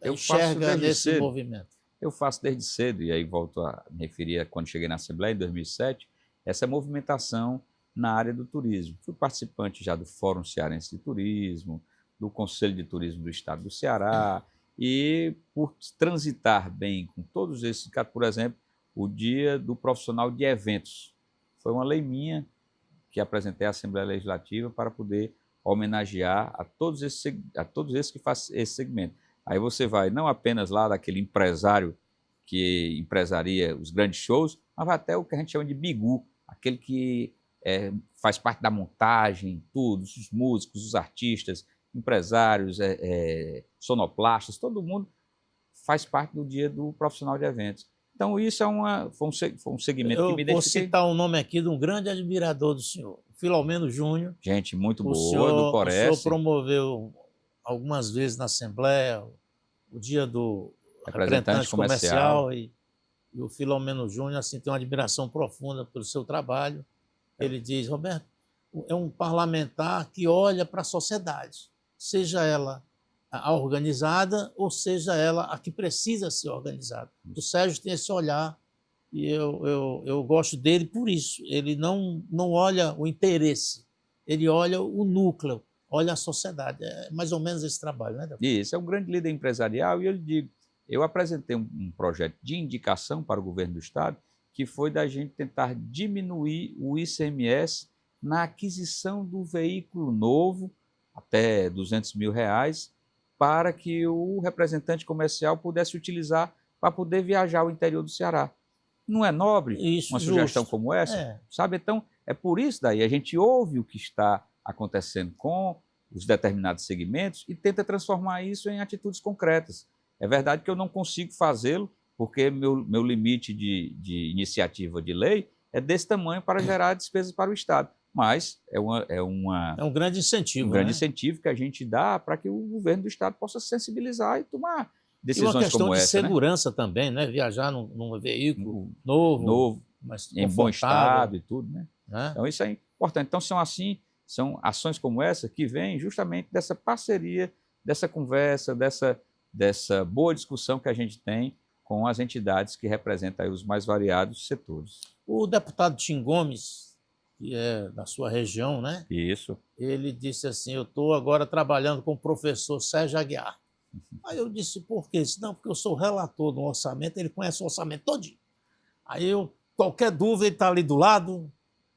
enxerga nesse movimento? Eu faço desde cedo, e aí volto a me referir a quando cheguei na Assembleia, em 2007, essa movimentação na área do turismo. Fui participante já do Fórum Cearense de Turismo, do Conselho de Turismo do Estado do Ceará, e por transitar bem com todos esses, por exemplo, o Dia do Profissional de Eventos. Foi uma lei minha que apresentei à Assembleia Legislativa para poder homenagear a todos esses que fazem esse segmento. Aí você vai não apenas lá daquele empresário que empresaria os grandes shows, mas vai até o que a gente chama de bigu, aquele que faz parte da montagem, tudo, os músicos, os artistas, empresários, sonoplastas, todo mundo faz parte do Dia do Profissional de Eventos. Então, isso foi um segmento que me identifiquei. Eu vou citar o nome aqui de um grande admirador do senhor, Filomeno Júnior. Gente muito boa, do Coresse. O senhor promoveu algumas vezes na Assembleia o Dia do Representante Comercial e o Filomeno Júnior assim, tem uma admiração profunda pelo seu trabalho. Ele diz, Roberto, é um parlamentar que olha para a sociedade, seja ela a organizada ou seja ela a que precisa ser organizada. O Sérgio tem esse olhar e eu gosto dele por isso. Ele não olha o interesse, ele olha o núcleo, olha a sociedade. É mais ou menos esse trabalho, né, Davi? Isso, é um grande líder empresarial e eu lhe digo, eu apresentei um projeto de indicação para o governo do Estado que foi da gente tentar diminuir o ICMS na aquisição do veículo novo, até R$200 mil, para que o representante comercial pudesse utilizar para poder viajar ao interior do Ceará. Não é nobre uma sugestão como essa? Sabe? Então, é por isso daí, a gente ouve o que está acontecendo com os determinados segmentos e tenta transformar isso em atitudes concretas. É verdade que eu não consigo fazê-lo, porque meu limite de iniciativa de lei é desse tamanho para gerar despesas para o Estado. Mas é um grande incentivo. Um grande incentivo que a gente dá para que o governo do Estado possa sensibilizar e tomar decisões como essa. E uma questão de segurança, né? Também, né? Viajar num veículo novo, mas em bom estado e tudo, né? Então isso é importante. Então são ações como essa que vêm justamente dessa parceria dessa conversa, dessa boa discussão que a gente tem com as entidades que representam aí os mais variados setores. O deputado Tim Gomes, que é da sua região, né? Isso. Ele disse assim, eu estou agora trabalhando com o professor Sérgio Aguiar. Aí eu disse, por quê? Ele disse, não, porque eu sou relator do orçamento, ele conhece o orçamento todinho. Aí qualquer dúvida, ele está ali do lado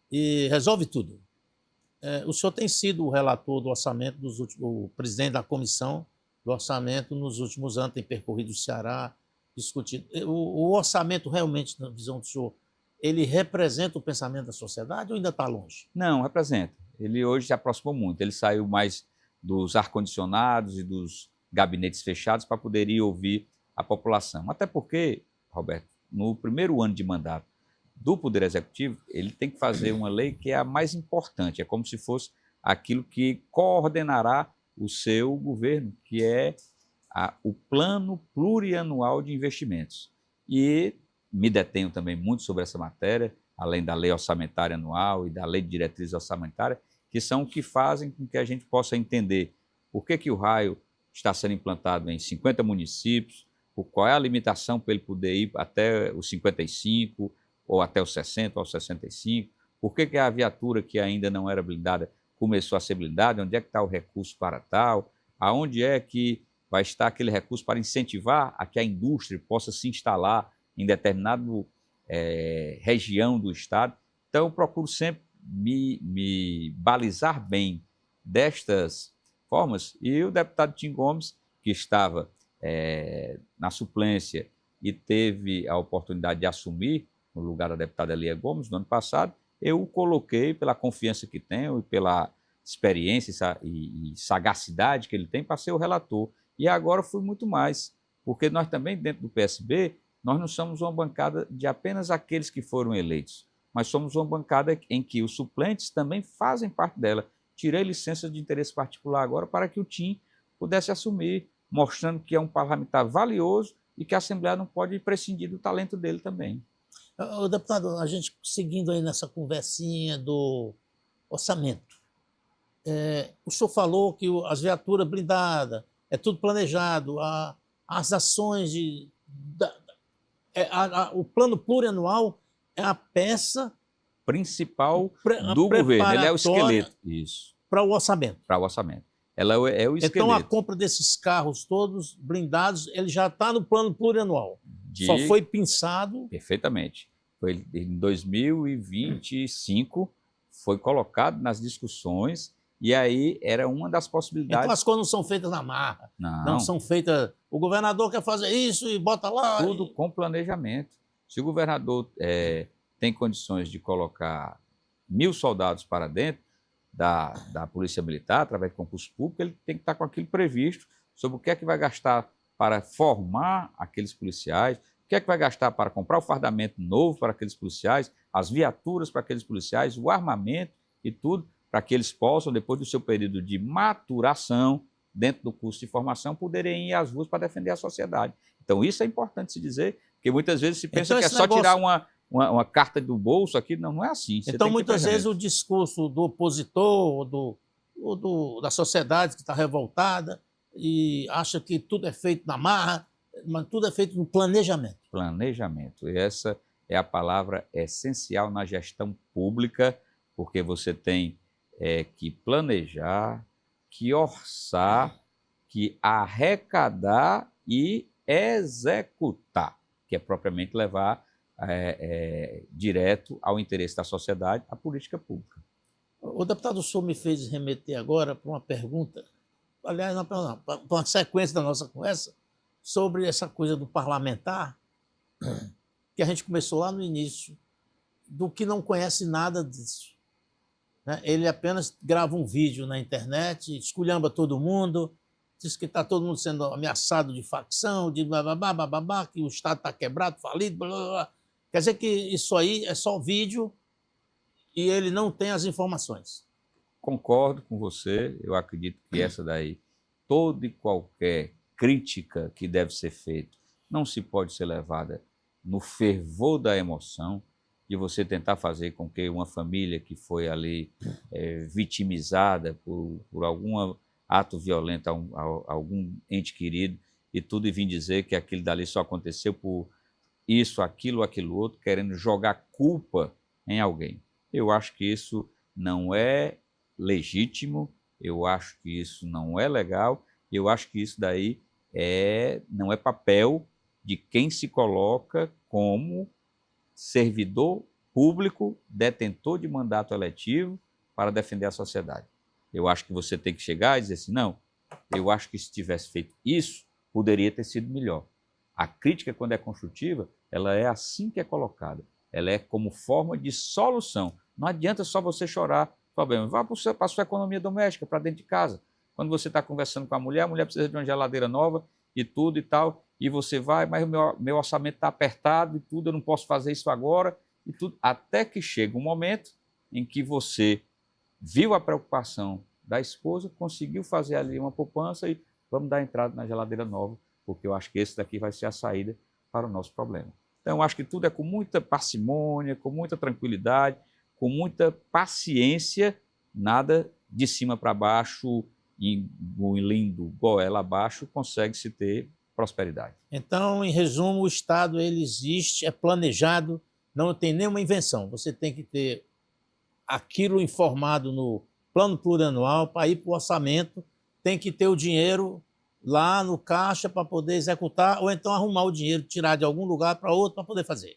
e resolve tudo. O senhor tem sido o relator do orçamento, o presidente da comissão do orçamento nos últimos anos, tem percorrido o Ceará, discutido. O orçamento realmente, na visão do senhor, ele representa o pensamento da sociedade ou ainda está longe? Não, representa. Ele hoje se aproximou muito. Ele saiu mais dos ar-condicionados e dos gabinetes fechados para poder ir ouvir a população. Até porque, Roberto, no primeiro ano de mandato do Poder Executivo, ele tem que fazer uma lei que é a mais importante. É como se fosse aquilo que coordenará o seu governo, que é o Plano Plurianual de Investimentos. E me detenho também muito sobre essa matéria, além da Lei Orçamentária Anual e da Lei de Diretrizes Orçamentárias, que são o que fazem com que a gente possa entender por que o raio está sendo implantado em 50 municípios, qual é a limitação para ele poder ir até os 55, ou até os 60, ou 65, por que a viatura que ainda não era blindada começou a ser blindada, onde é que está o recurso para tal, aonde é que vai estar aquele recurso para incentivar a que a indústria possa se instalar em determinada região do estado. Então, eu procuro sempre me balizar bem destas formas, e o deputado Tim Gomes, que estava na suplência e teve a oportunidade de assumir no lugar da deputada Elia Gomes no ano passado, eu o coloquei pela confiança que tenho e pela experiência e sagacidade que ele tem para ser o relator. E agora fui muito mais, porque nós também, dentro do PSB, nós não somos uma bancada de apenas aqueles que foram eleitos, mas somos uma bancada em que os suplentes também fazem parte dela. Tirei licença de interesse particular agora para que o Tim pudesse assumir, mostrando que é um parlamentar valioso e que a Assembleia não pode prescindir do talento dele também. Deputado, a gente seguindo aí nessa conversinha do orçamento, o senhor falou que as viaturas blindadas, é tudo planejado, as ações o plano plurianual é a peça principal do governo, ele é o esqueleto. Isso. Para o orçamento. Para o orçamento. Ela é o esqueleto. Então, a compra desses carros todos blindados, ele já está no plano plurianual. Só foi pensado... Perfeitamente. Foi em 2025, foi colocado nas discussões, e aí era uma das possibilidades... Então, as coisas não são feitas na marra. Não são feitas... O governador quer fazer isso e bota lá... Tudo com planejamento. Se o governador tem condições de colocar 1.000 soldados para dentro da Polícia Militar, através de concurso público, ele tem que estar com aquilo previsto sobre o que é que vai gastar para formar aqueles policiais, o que é que vai gastar para comprar o fardamento novo para aqueles policiais, as viaturas para aqueles policiais, o armamento e tudo, para que eles possam, depois do seu período de maturação, dentro do curso de formação, poderem ir às ruas para defender a sociedade. Então, isso é importante se dizer, porque muitas vezes se pensa que é só tirar uma carta do bolso aqui, não é assim. Então, muitas vezes, o discurso do opositor ou da sociedade que está revoltada e acha que tudo é feito na marra, mas tudo é feito no planejamento. Planejamento. E essa é a palavra essencial na gestão pública, porque você tem que planejar, que orçar, que arrecadar e executar, que é propriamente levar direto ao interesse da sociedade a política pública. O deputado, o senhor me fez remeter agora para uma pergunta, aliás, para uma sequência da nossa conversa, sobre essa coisa do parlamentar, que a gente começou lá no início, do que não conhece nada disso. Ele apenas grava um vídeo na internet, esculhamba todo mundo, diz que está todo mundo sendo ameaçado de facção, de babá, que o Estado está quebrado, falido, blá, blá, blá. Quer dizer que isso aí é só vídeo e ele não tem as informações. Concordo com você, eu acredito que essa daí, toda e qualquer crítica que deve ser feita, não se pode ser levada no fervor da emoção, de você tentar fazer com que uma família que foi ali vitimizada por ato violento a algum ente querido e tudo, e vir dizer que aquilo dali só aconteceu por isso, aquilo, aquilo outro, querendo jogar culpa em alguém. Eu acho que isso não é legítimo, eu acho que isso não é legal, eu acho que isso daí não é papel de quem se coloca como servidor público, detentor de mandato eletivo para defender a sociedade. Eu acho que você tem que chegar e dizer assim, não, eu acho que se tivesse feito isso, poderia ter sido melhor. A crítica, quando é construtiva, ela é assim que é colocada. Ela é como forma de solução. Não adianta só você chorar problema. Vá para a sua economia doméstica, para dentro de casa. Quando você está conversando com a mulher precisa de uma geladeira nova e tudo e tal, e você vai, mas o meu orçamento está apertado e tudo, eu não posso fazer isso agora, e tudo, até que chega um momento em que você viu a preocupação da esposa, conseguiu fazer ali uma poupança e vamos dar entrada na geladeira nova, porque eu acho que esse daqui vai ser a saída para o nosso problema. Então, eu acho que tudo é com muita parcimônia, com muita tranquilidade, com muita paciência, nada de cima para baixo, engolindo goela abaixo, consegue-se ter prosperidade. Então, em resumo, o Estado ele existe, é planejado, não tem nenhuma invenção. Você tem que ter aquilo informado no plano plurianual para ir para o orçamento, tem que ter o dinheiro lá no caixa para poder executar, ou então arrumar o dinheiro, tirar de algum lugar para outro para poder fazer.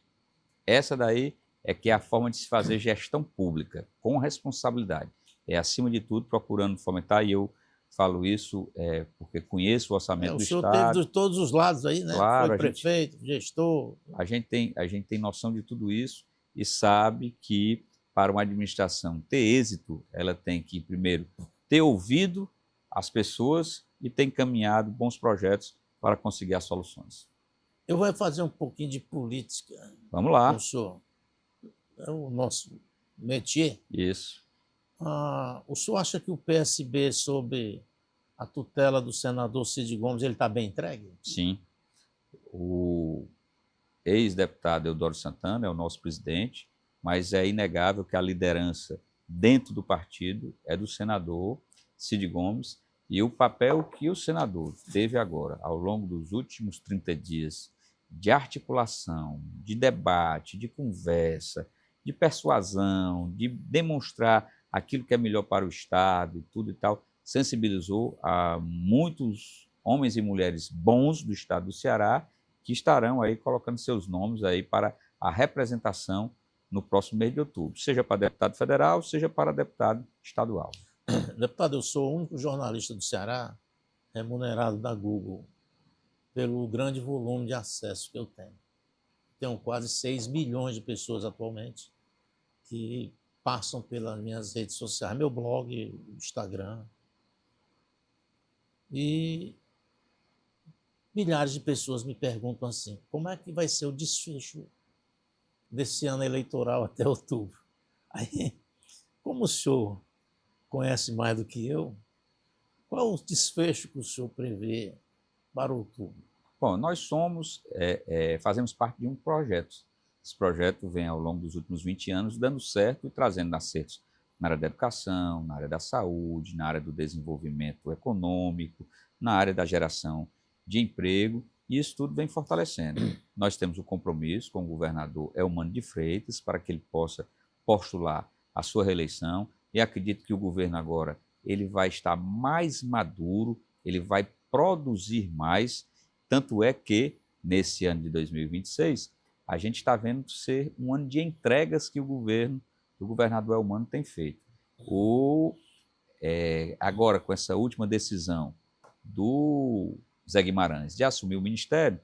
Essa daí é que é a forma de se fazer gestão pública, com responsabilidade. É, acima de tudo, procurando fomentar, e eu falo isso porque conheço o orçamento do Estado. O senhor teve de todos os lados aí, né? Claro, foi prefeito, gestor. A gente tem noção de tudo isso e sabe que para uma administração ter êxito, ela tem que, primeiro, ter ouvido as pessoas e ter encaminhado bons projetos para conseguir as soluções. Eu vou fazer um pouquinho de política. Vamos lá. Professor, é o nosso métier. Isso. O senhor acha que o PSB, sob a tutela do senador Cid Gomes, ele está bem entregue? Sim. O ex-deputado Eudoro Santana é o nosso presidente, mas é inegável que a liderança dentro do partido é do senador Cid Gomes, e o papel que o senador teve agora, ao longo dos últimos 30 dias, de articulação, de debate, de conversa, de persuasão, de demonstrar aquilo que é melhor para o Estado e tudo e tal, sensibilizou a muitos homens e mulheres bons do Estado do Ceará que estarão aí colocando seus nomes aí para a representação no próximo mês de outubro, seja para deputado federal, seja para deputado estadual. Deputado, eu sou o único jornalista do Ceará remunerado da Google pelo grande volume de acesso que eu tenho. Tenho quase 6 milhões de pessoas atualmente que passam pelas minhas redes sociais, meu blog, Instagram. E milhares de pessoas me perguntam assim, como é que vai ser o desfecho desse ano eleitoral até outubro? Aí, como o senhor conhece mais do que eu, qual o desfecho que o senhor prevê para outubro? Bom, nós fazemos parte de um projeto. Esse projeto vem ao longo dos últimos 20 anos dando certo e trazendo acertos na área da educação, na área da saúde, na área do desenvolvimento econômico, na área da geração de emprego, e isso tudo vem fortalecendo. Nós temos o compromisso com o governador Eumano de Freitas para que ele possa postular a sua reeleição, e acredito que o governo agora ele vai estar mais maduro, ele vai produzir mais, tanto é que, nesse ano de 2026, a gente está vendo ser um ano de entregas que o governador Eumano tem feito. Agora, com essa última decisão do Zé Guimarães de assumir o ministério,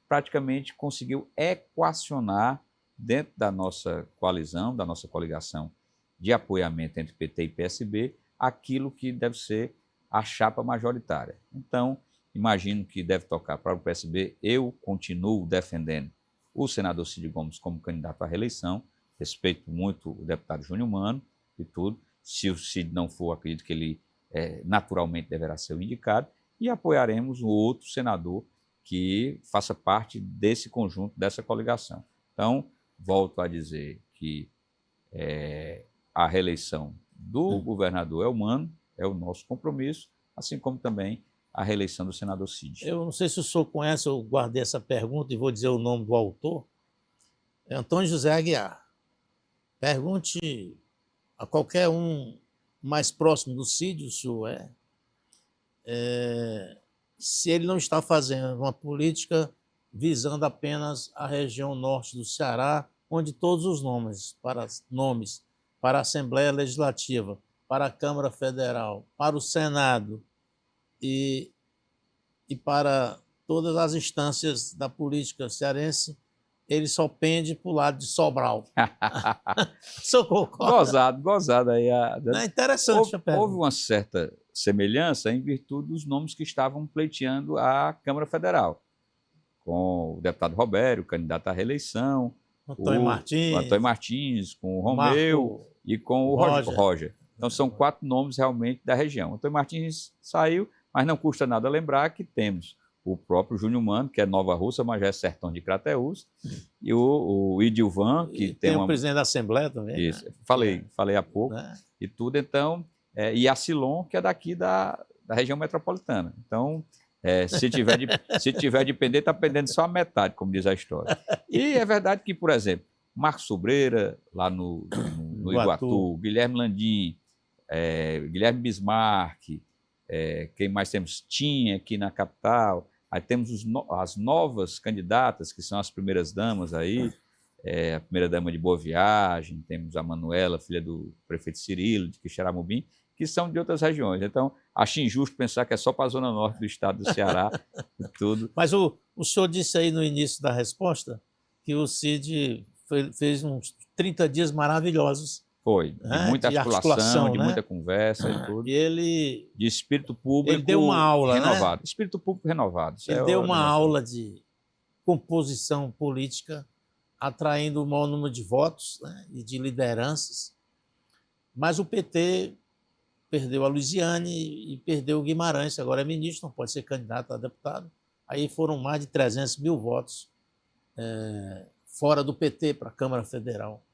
praticamente conseguiu equacionar dentro da nossa coalizão, da nossa coligação de apoiamento entre PT e PSB, aquilo que deve ser a chapa majoritária. Então, imagino que deve tocar para o PSB. Eu continuo defendendo o senador Cid Gomes como candidato à reeleição, respeito muito o deputado Júnior Mano e tudo. Se o Cid não for, acredito que ele naturalmente deverá ser o indicado, e apoiaremos o outro senador que faça parte desse conjunto, dessa coligação. Então, volto a dizer que a reeleição do governador Eumano é o nosso compromisso, assim como também a reeleição do senador Cid. Eu não sei se o senhor conhece, eu guardei essa pergunta e vou dizer o nome do autor. É Antônio José Aguiar. Pergunte a qualquer um mais próximo do Cid, o senhor se ele não está fazendo uma política visando apenas a região norte do Ceará, onde todos os nomes para a Assembleia Legislativa, para a Câmara Federal, para o Senado e para todas as instâncias da política cearense, ele só pende para o lado de Sobral. O senhor concorda? Gozado aí. É interessante. Houve uma certa semelhança em virtude dos nomes que estavam pleiteando a Câmara Federal, com o deputado Robério, candidato à reeleição, Antônio Martins, com o Romeu e com o Roger. Então, são 4 nomes realmente da região. Antônio Martins saiu, mas não custa nada lembrar que temos o próprio Júnior Mano, que é Nova Russa, mas já é sertão de Crateús, e o Idilvan, que tem o presidente da Assembleia também. Isso, né? falei há pouco, e tudo, então, e a Silon, que é daqui da região metropolitana. Então, se tiver de pender, está pendendo só a metade, como diz a história. E é verdade que, por exemplo, Marcos Sobreira, lá no Iguatu, Guilherme Landim, Guilherme Bismarck, quem mais temos? Tinha aqui na capital. Aí temos as novas candidatas, que são as primeiras damas aí, a primeira dama de Boa Viagem, temos a Manuela, filha do prefeito Cirilo, de Quixeramobim, que são de outras regiões. Então, acho injusto pensar que é só para a zona norte do estado do Ceará e tudo. Mas o senhor disse aí no início da resposta que o Cid fez uns 30 dias maravilhosos. Foi, de muita articulação, de muita conversa e tudo. E ele... De espírito público ele deu uma aula, renovado. Né? Espírito público renovado. Ele deu uma aula de composição política, atraindo o maior número de votos, né, e de lideranças. Mas o PT perdeu a Luiziane e perdeu o Guimarães, que agora é ministro, não pode ser candidato a deputado. Aí foram mais de 300 mil votos fora do PT para a Câmara Federal.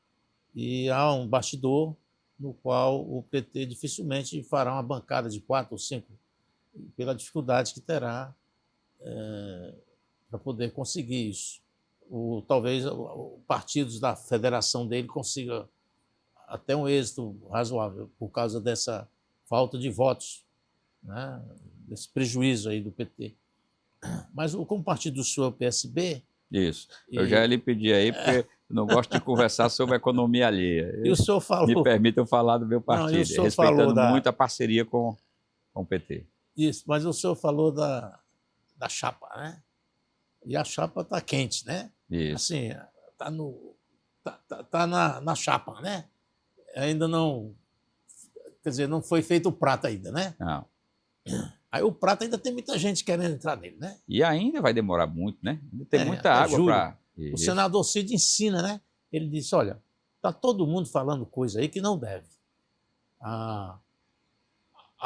E há um bastidor no qual o PT dificilmente fará uma bancada de 4 ou 5, pela dificuldade que terá para poder conseguir isso. Talvez os partidos da federação dele consiga até um êxito razoável por causa dessa falta de votos, né? Desse prejuízo aí do PT. Mas como partido do senhor é o PSB... Isso, eu já lhe pedi aí, porque eu não gosto de conversar sobre economia alheia. E o senhor falou... Me permita eu falar do meu partido, respeitando muito a parceria com o PT. Isso, mas o senhor falou da chapa, né? E a chapa está quente, né? Isso. Assim, tá na chapa, né? Ainda não... Quer dizer, não foi feito o prato ainda, né? Não. Aí o prato ainda tem muita gente querendo entrar nele, né? E ainda vai demorar muito, né? Ainda tem muita água para... O senador Cid ensina, né? Ele disse, olha, está todo mundo falando coisa aí que não deve. A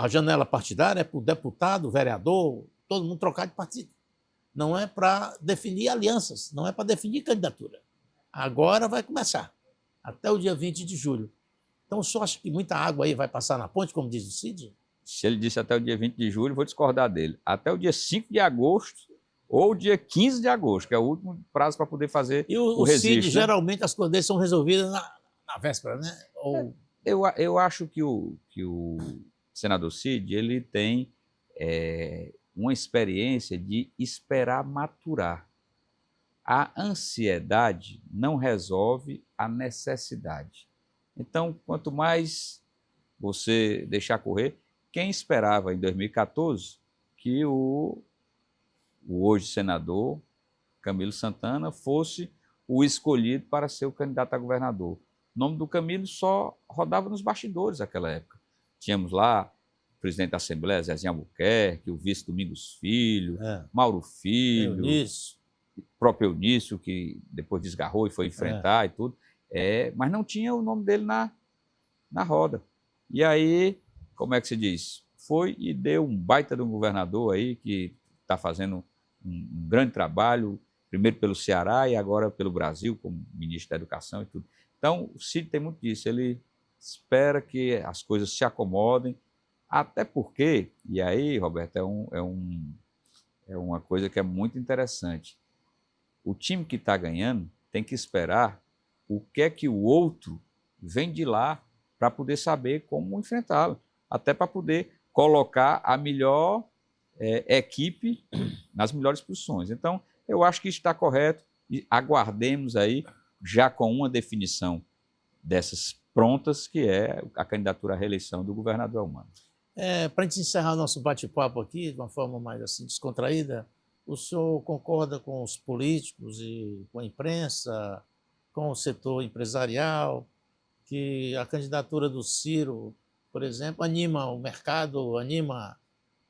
janela partidária é para o deputado, vereador, todo mundo trocar de partido. Não é para definir alianças, não é para definir candidatura. Agora vai começar, até o dia 20 de julho. Então, o senhor acha que muita água aí vai passar na ponte, como diz o Cid? Se ele disse até o dia 20 de julho, vou discordar dele. Até o dia 5 de agosto ou o dia 15 de agosto, que é o último prazo para poder fazer o registro. Cid, geralmente, as coisas são resolvidas na véspera, né? Eu acho que o senador Cid ele tem uma experiência de esperar maturar. A ansiedade não resolve a necessidade. Então, quanto mais você deixar correr, quem esperava em 2014 que o hoje senador Camilo Santana fosse o escolhido para ser o candidato a governador. O nome do Camilo só rodava nos bastidores naquela época. Tínhamos lá o presidente da Assembleia, Zezinho Albuquerque, o vice Domingos Filho, Mauro Filho, o próprio Eunício, que depois desgarrou e foi enfrentar e tudo. Mas não tinha o nome dele na roda. E aí, como é que se diz? Foi e deu um baita de um governador aí que está fazendo um grande trabalho, primeiro pelo Ceará e agora pelo Brasil, como ministro da Educação e tudo. Então, o Cid tem muito disso, ele espera que as coisas se acomodem, Até porque, e aí, Roberto, é uma coisa que é muito interessante. O time que está ganhando tem que esperar o que é que o outro vem de lá para poder saber como enfrentá-lo, até para poder colocar a melhor equipe nas melhores posições. Então, eu acho que está correto e aguardemos aí já com uma definição dessas prontas, que é a candidatura à reeleição do governador Elmano. Para a gente encerrar nosso bate-papo aqui, de uma forma mais assim, descontraída, o senhor concorda com os políticos e com a imprensa, com o setor empresarial, que a candidatura do Ciro, por exemplo, anima o mercado, anima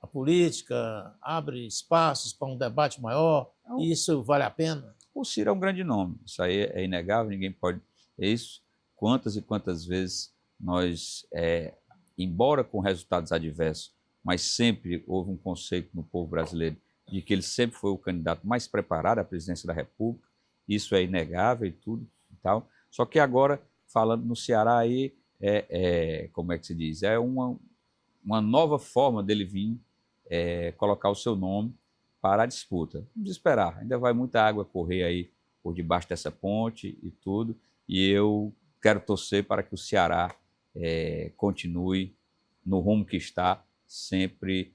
a política, abre espaços para um debate maior, e isso vale a pena? O Ciro é um grande nome, isso aí é inegável, ninguém pode... É isso, quantas e quantas vezes nós, embora com resultados adversos, mas sempre houve um conceito no povo brasileiro de que ele sempre foi o candidato mais preparado à presidência da República, isso é inegável e tudo e tal. Só que agora, falando no Ceará aí, como é que se diz? É uma nova forma dele vir colocar o seu nome para a disputa. Vamos esperar, ainda vai muita água correr aí por debaixo dessa ponte e tudo, e eu quero torcer para que o Ceará continue no rumo que está, sempre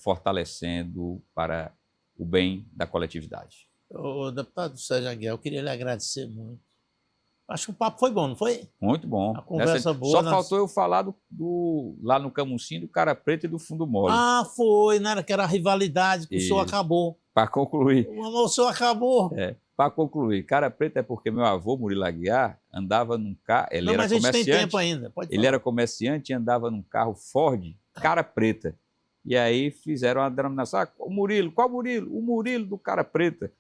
fortalecendo para o bem da coletividade. O deputado Sérgio Aguiar, eu queria lhe agradecer muito. Acho que o papo foi bom, não foi? Muito bom. A conversa boa. Só faltou eu falar lá no Camusim do Cara Preto e do Fundo Mole. Ah, foi, né? Que era a rivalidade que o senhor acabou. Para concluir. O senhor acabou. Para concluir, Cara Preto é porque meu avô, Murilo Aguiar, andava num carro... Não, mas a gente tem tempo ainda. Pode falar. Ele era comerciante e andava num carro Ford Cara Preta. E aí fizeram a denominação, o Murilo, qual Murilo? O Murilo do Cara Preta.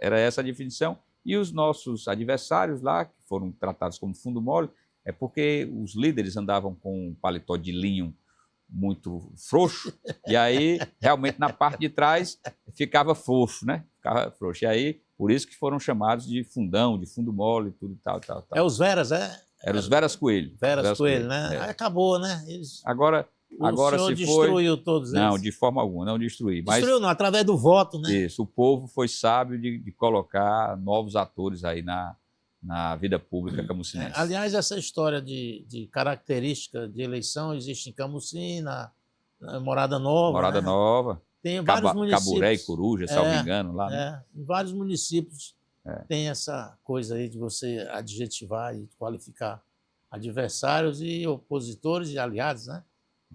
Era essa a definição. E os nossos adversários lá, que foram tratados como fundo mole, é porque os líderes andavam com um paletó de linho muito frouxo, e aí, realmente, na parte de trás, ficava frouxo, né? Ficava frouxo. E aí, por isso que foram chamados de fundão, de fundo mole, tudo e tal. É os Veras, Era os Veras Coelho. Veras Coelho, né? Aí acabou, né? Agora senhor se destruiu todos eles. Não, de forma alguma, não destruí. Destruiu não, através do voto, né? Isso, o povo foi sábio de colocar novos atores aí na vida pública camucinense. Aliás, essa história de característica de eleição existe em Camusim, na Morada Nova. Morada Nova. Tem vários municípios. Caburé e Coruja, salvo engano, lá. Né? Em vários municípios tem essa coisa aí de você adjetivar e qualificar adversários e opositores e aliados, né?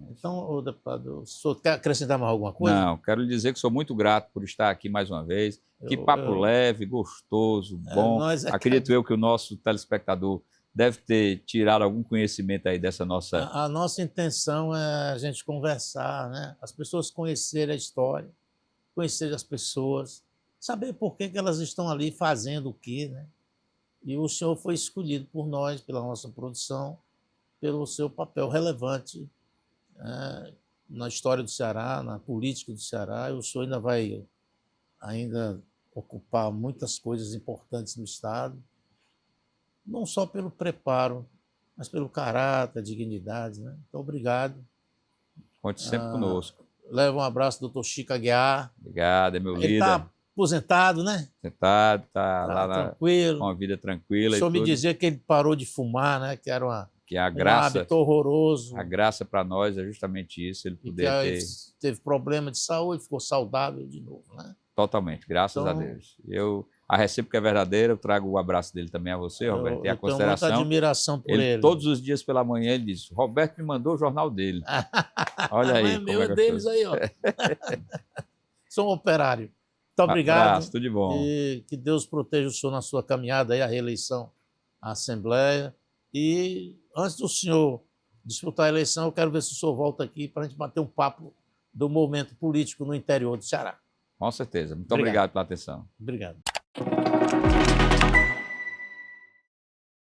Então, deputado, o senhor quer acrescentar mais alguma coisa? Não, quero dizer que sou muito grato por estar aqui mais uma vez. Que papo leve, gostoso, bom. Acredito eu que o nosso telespectador deve ter tirado algum conhecimento aí dessa nossa... A nossa intenção é a gente conversar, né? As pessoas conhecerem a história, conhecer as pessoas, saber por que elas estão ali fazendo o quê, né? E o senhor foi escolhido por nós, pela nossa produção, pelo seu papel relevante na história do Ceará, na política do Ceará, e o senhor ainda vai ocupar muitas coisas importantes no Estado, não só pelo preparo, mas pelo caráter, dignidade, né? Então, obrigado. Conte sempre conosco. Leva um abraço do doutor Chico Aguiar. Obrigado, é meu líder. Ele está aposentado, né? Aposentado, está lá tranquilo. Com uma vida tranquila. O senhor me dizia que ele parou de fumar, né? Que era um hábito horroroso. A graça para nós é justamente isso, ele poder ter... Teve problema de saúde, ficou saudável de novo, né? Totalmente, graças a Deus. A recíproca é verdadeira, eu trago o abraço dele também a você, Roberto, e a consideração. Tenho muita admiração por ele. Todos os dias pela manhã ele diz, Roberto me mandou o jornal dele. Olha aí. Meu deles aí, ó. Sou um operário. Muito obrigado. Abraço, tudo de bom. E que Deus proteja o senhor na sua caminhada aí, à reeleição à Assembleia. E antes do senhor disputar a eleição, eu quero ver se o senhor volta aqui para a gente bater um papo do momento político no interior do Ceará. Com certeza. Muito obrigado pela atenção. Obrigado.